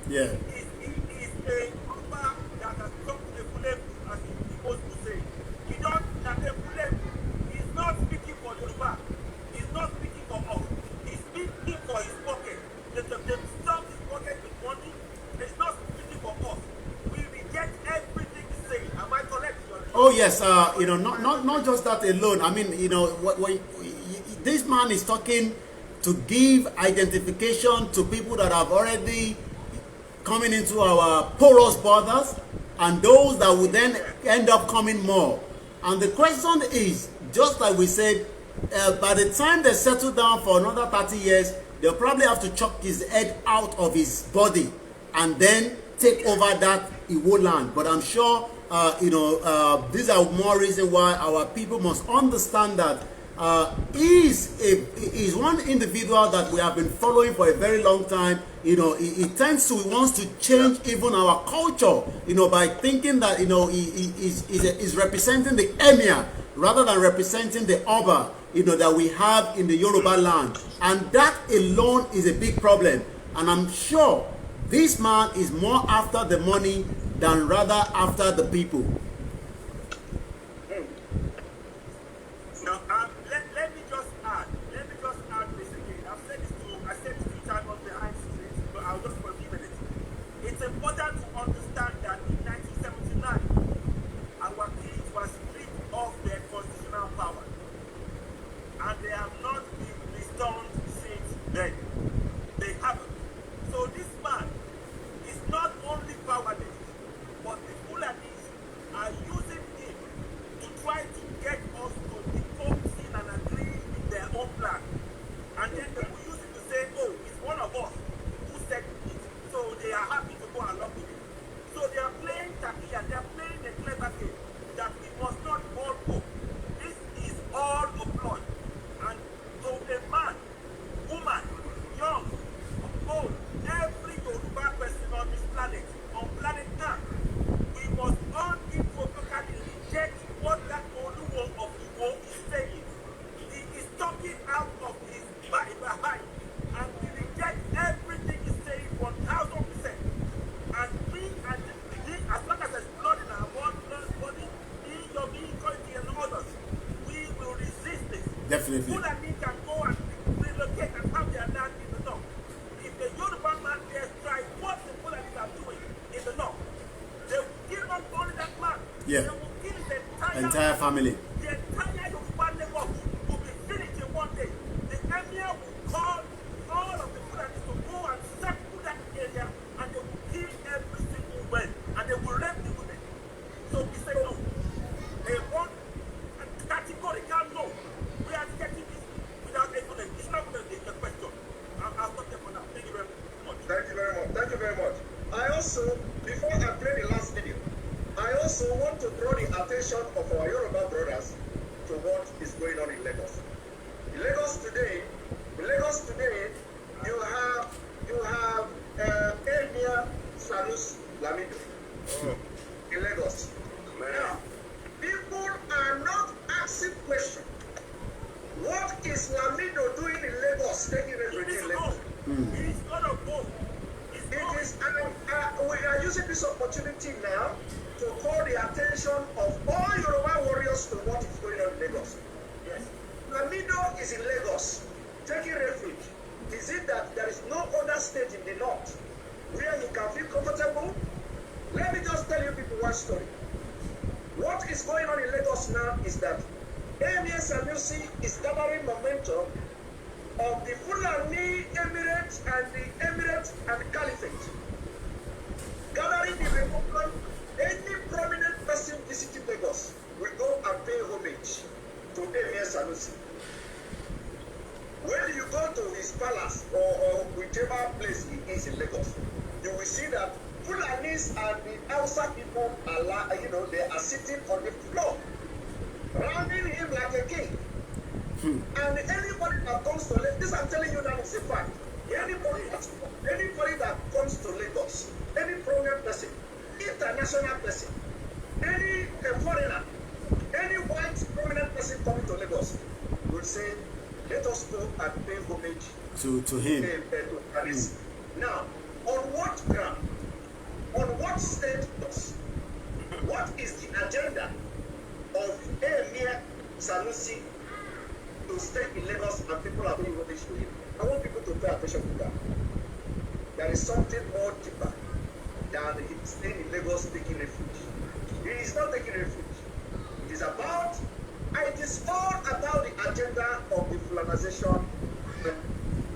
Yeah. He is a Yoruba that has come to the Fulham, as he's supposed to say. He don't have a Fulham. He's not speaking for Yoruba. He's not speaking for us. He's speaking for his pocket. They stuff his pocket with money. He's not speaking for us. We reject everything he's saying. Am I correct? Oh yes, not just that alone. I mean, when this man is talking to give identification to people that have already coming into our porous borders, and those that would then end up coming more. And the question is, just like we said, by the time they settle down for another 30 years, they'll probably have to chuck his head out of his body and then take over that Igbo land. But I'm sure these are more reasons why our people must understand that is one individual that we have been following for a very long time. He wants to change even our culture, by thinking that, is representing the emir rather than representing the Oba, that we have in the Yoruba land. And that alone is a big problem. And I'm sure this man is more after the money than rather after the people. Now, let me just add this again. I said this to Simon behind scenes, but I'll just for a few minutes. It's important to understand that in 1979, our kings were stripped of their constitutional power, and they have not been restored since then. They haven't. So this man is not only powerless, but the Fulanis are using him to try to get us to be focusing and agreeing with their own plan. And then they will use it to say, oh, it's one of us who said it. So they are happy to go along with it. So they are playing tacky and they are playing a clever game that we must not all go. This is all a ploy. And so a man, woman, young, old, every Yoruba person on this planet, on planet Earth, we must unequivocally reject what that Oluwo of Igbo is saying. He is talking out of his behind, and we reject everything he's saying 1000%. And we, as long as there's blood in our body, me, Koikimedia, and others, we will resist this. Definitely. Fulani can go and relocate and have their land in the north. If the Yoruba man dares try what the Fulani are doing in the north, they will kill not only that man, Yeah. they will kill the Entire family. The entire Yoruba neighborhood will be finished in one day. The emir will call all of the Fulani to go and circle that area, and they will kill every single man, and they will rape the women. So we say no. They want a categorical no. We are getting this without evidence. It's not going to be a question. I'll stop there for now. Thank you very much. Thank you very much. Thank you very much. I also, before I play the last video, I also want to draw the attention of our Yoruba brothers using this opportunity now to call the attention of all Yoruba warriors to what is going on in Lagos. Yes. Lamido is in Lagos, taking refuge. Is it that there is no other state in the north where you can feel comfortable? Let me just tell you people one story. What is going on in Lagos now is that Emir Sanusi is gathering momentum of the Fulani Emirates and the Emirates and the Caliphate. Gathering the Republic, any prominent person visiting Lagos will go and pay homage to Emir Sanusi. When you go to his palace or whichever place he is in Lagos, you will see that Fulanis and the Hausa people are, they are sitting on the floor, rounding him like a king. And anybody that comes to Lagos, this I'm telling you now is a fact. Anybody that comes to Lagos, any prominent person, international person, any foreigner, any white prominent person coming to Lagos will say, let us go and pay homage to him. To Paris. Now, on what ground? On what status? What is the agenda of Emir Sanusi to stay in Lagos and people are paying homage to him? I want people to pay attention to that. There is something more deeper than him staying in Lagos taking refuge. He is not taking refuge. It is all about the agenda of the Fulanization and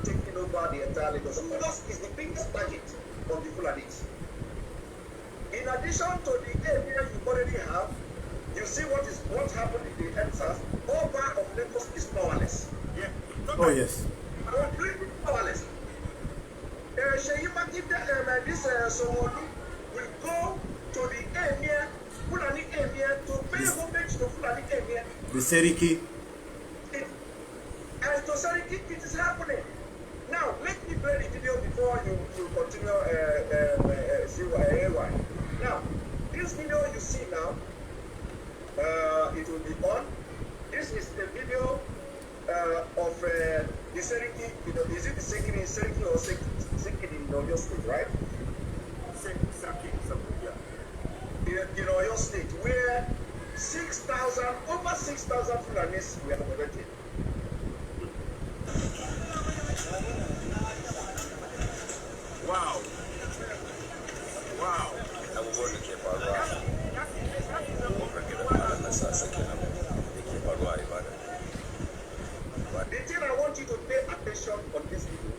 taking over the entire Lagos. Lagos is the biggest target of the Fulanis. In addition to the area you already have, you see what happened in the ENSAS. Oba of Lagos is powerless. Yeah. Oh yes. Completely powerless. This Somolu will go to the emir, Fulani emir, to pay homage to Fulani emir. The Seriki. And to Seriki, it is happening. Now, let me play the video before you continue CYAY. Now, this video you see now, it will be on. This is the video of the Seriki. Is it the Seriki or Seriki in Oyo State, right? Seriki, yeah. In Oyo State, where over 6,000 Fulanis were arrested. Wow. Abubuwan da ke faruwa kofar gidan malam na sasa kenan da ke faruwa a Ibadan. The thing I want you to pay attention on this video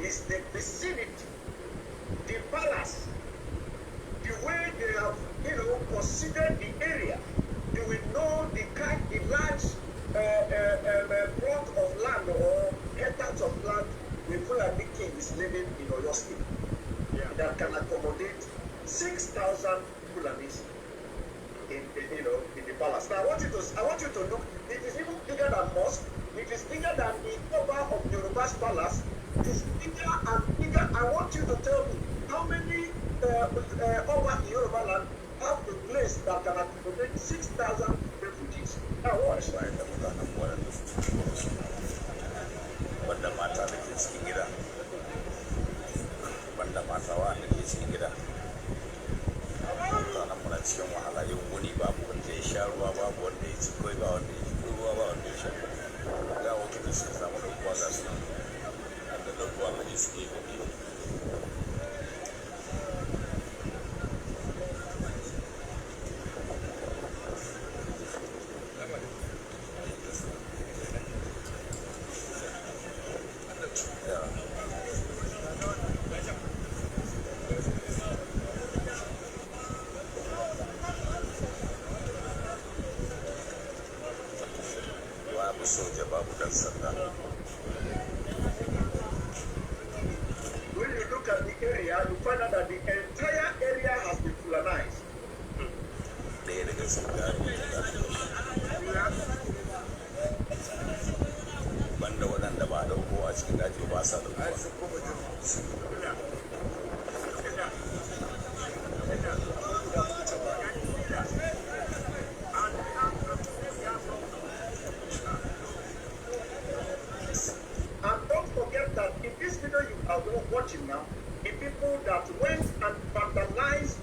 is the vicinity, the palace, the way they have, considered the area. You will know the large plot of land or hectares of land the Fulani king is living in Oyo State. Yeah. That can accommodate 6,000 Fulanis in the palace. Now I want you to look. It is even bigger than mosque. It is bigger than the Oba of Yoruba's palace. It is bigger and bigger. I want you to tell me how many Oba in Yoruba land have a place that can accommodate 6,000 refugees. Now watch. Wanda mata da ke cikin gida, wanda mata wa da ke cikin gida. Mutanen muna cikin wahala yau wani babu wanda ya sha ruwa, babu wanda ya ci koi, ba wanda ya ci ruwa, ba wanda ya sha. Ga wakil da suka samu ɗaukuwa ga su da ɗaukuwa mai suke gobe. Soja babu dan sanda. When you look at the area, you find out that the entire area has been Fulanized. Ɗaya daga cikin gari banda waɗanda ba ɗauko a cikin daji ba sa ɗauko. Watching now, the people that went and vandalized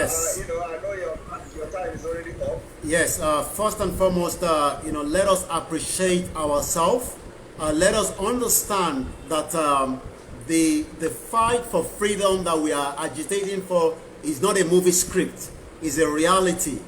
Yes. I know your time is already up. Yes, first and foremost, let us appreciate ourselves. Let us understand that the fight for freedom that we are agitating for is not a movie script, it's a reality.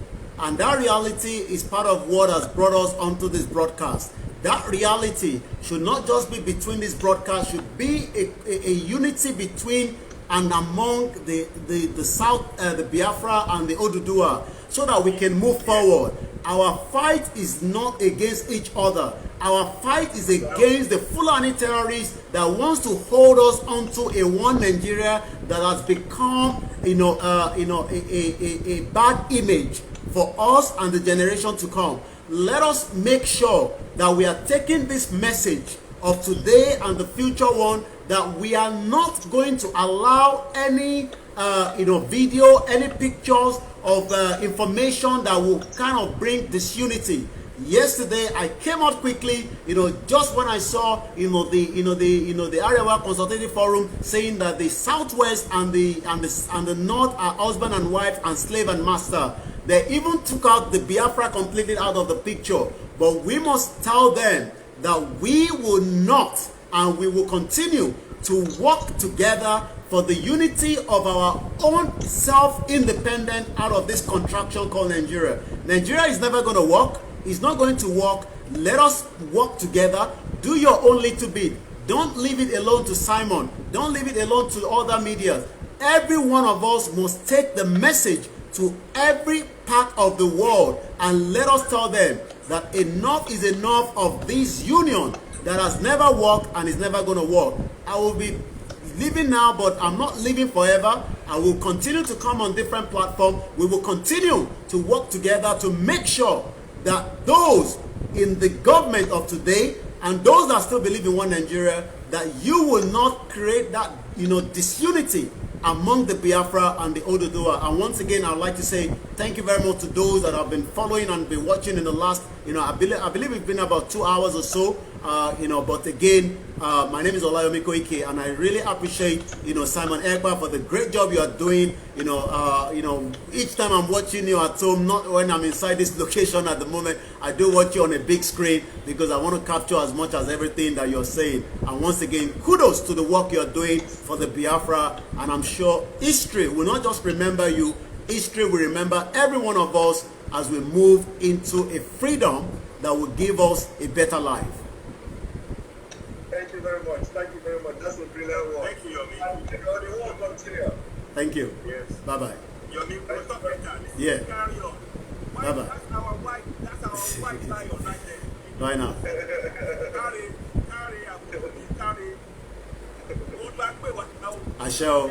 And that reality is part of what has brought us onto this broadcast. That reality should not just be between this broadcast, should be a unity between and among the South, the Biafra and the Oduduwa, so that we can move forward. Our fight is not against each other. Our fight is against the Fulani terrorists that wants to hold us onto a one Nigeria that has become, a bad image for us and the generation to come. Let us make sure that we are taking this message of today and the future one, that we are not going to allow any video, any pictures of information that will kind of bring disunity. Yesterday I came out quickly, just when I saw the Arewa Consultative Forum saying that the Southwest and the North are husband and wife and slave and master. They even took out the Biafra completely out of the picture. But we must tell them that we will not, and we will continue to work together for the unity of our own self-independent out of this contraction called Nigeria. Nigeria is never going to work. It's not going to work. Let us work together. Do your own little bit. Don't leave it alone to Simon. Don't leave it alone to other media. Every one of us must take the message to every part of the world, and let us tell them that enough is enough of this union that has never worked and is never going to work. I will be leaving now, but I'm not leaving forever. I will continue to come on different platforms. We will continue to work together to make sure that those in the government of today and those that still believe in one Nigeria, that you will not create that disunity among the Biafra and the Oduduwa. And once again, I'd like to say thank you very much to those that have been following and been watching in the last, I believe it's been about 2 hours or so. But again, my name is Olayomi Koiki, and I really appreciate, Simon Ekpa for the great job you are doing. Each time I'm watching you at home, not when I'm inside this location at the moment, I do watch you on a big screen because I want to capture as much as everything that you're saying. And once again, kudos to the work you're doing for the Biafra. And I'm sure history will not just remember you, history will remember every one of us as we move into a freedom that will give us a better life. Thank you very much. Thank you very much. That's a brilliant work. Thank you, Yomi. And the work continue. Thank you. Yes. Bye-bye. Yomi, we'll stop right now. Yeah. Carry on. Bye-bye. That's our white lion right there. Bye now. Carry. I shall.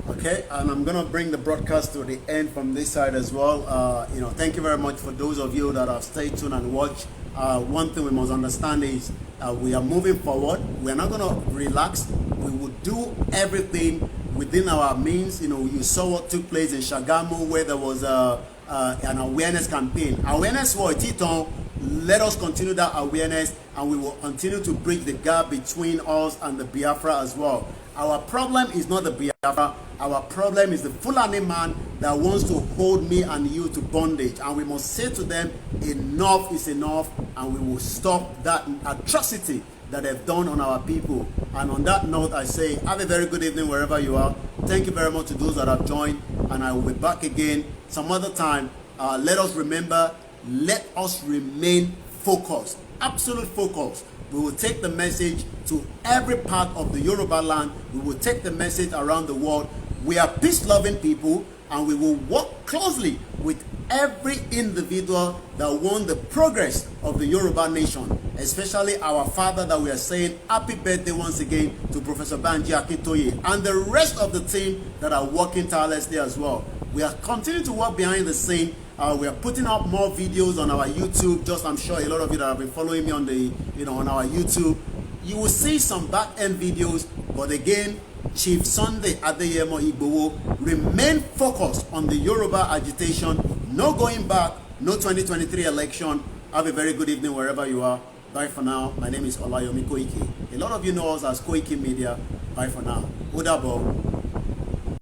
Okay, and I'm gonna bring the broadcast to the end from this side as well. Thank you very much for those of you that have stayed tuned and watched. One thing we must understand is we are moving forward. We're not gonna relax. We will do everything within our means. You saw what took place in Shagamu, where there was an awareness campaign. Awareness for Titon. Let us continue that awareness, and we will continue to bridge the gap between us and the Biafra as well. Our problem is not the Biafra. Our problem is the Fulani man that wants to hold me and you to bondage. And we must say to them, enough is enough, and we will stop that atrocity that they've done on our people. And on that note, I say, have a very good evening wherever you are. Thank you very much to those that have joined, and I will be back again some other time. Let us remember, let us remain focused, absolute focus. We will take the message to every part of the Yoruba land. We will take the message around the world. We are peace-loving people, and we will work closely with every individual that wants the progress of the Yoruba nation, especially our father that we are saying happy birthday once again to Professor Banji Akintoye and the rest of the team that are working tirelessly as well. We are continuing to work behind the scene. We are putting up more videos on our YouTube. I'm sure a lot of you that have been following me on on our YouTube, you will see some back-end videos. But again, Chief Sunday Adeyemo Igboho, remain focused on the Yoruba agitation. No going back. No 2023 election. Have a very good evening wherever you are. Bye for now. My name is Olayomi Koiki. A lot of you know us as Koikimedia. Bye for now. Ó dàbọ̀.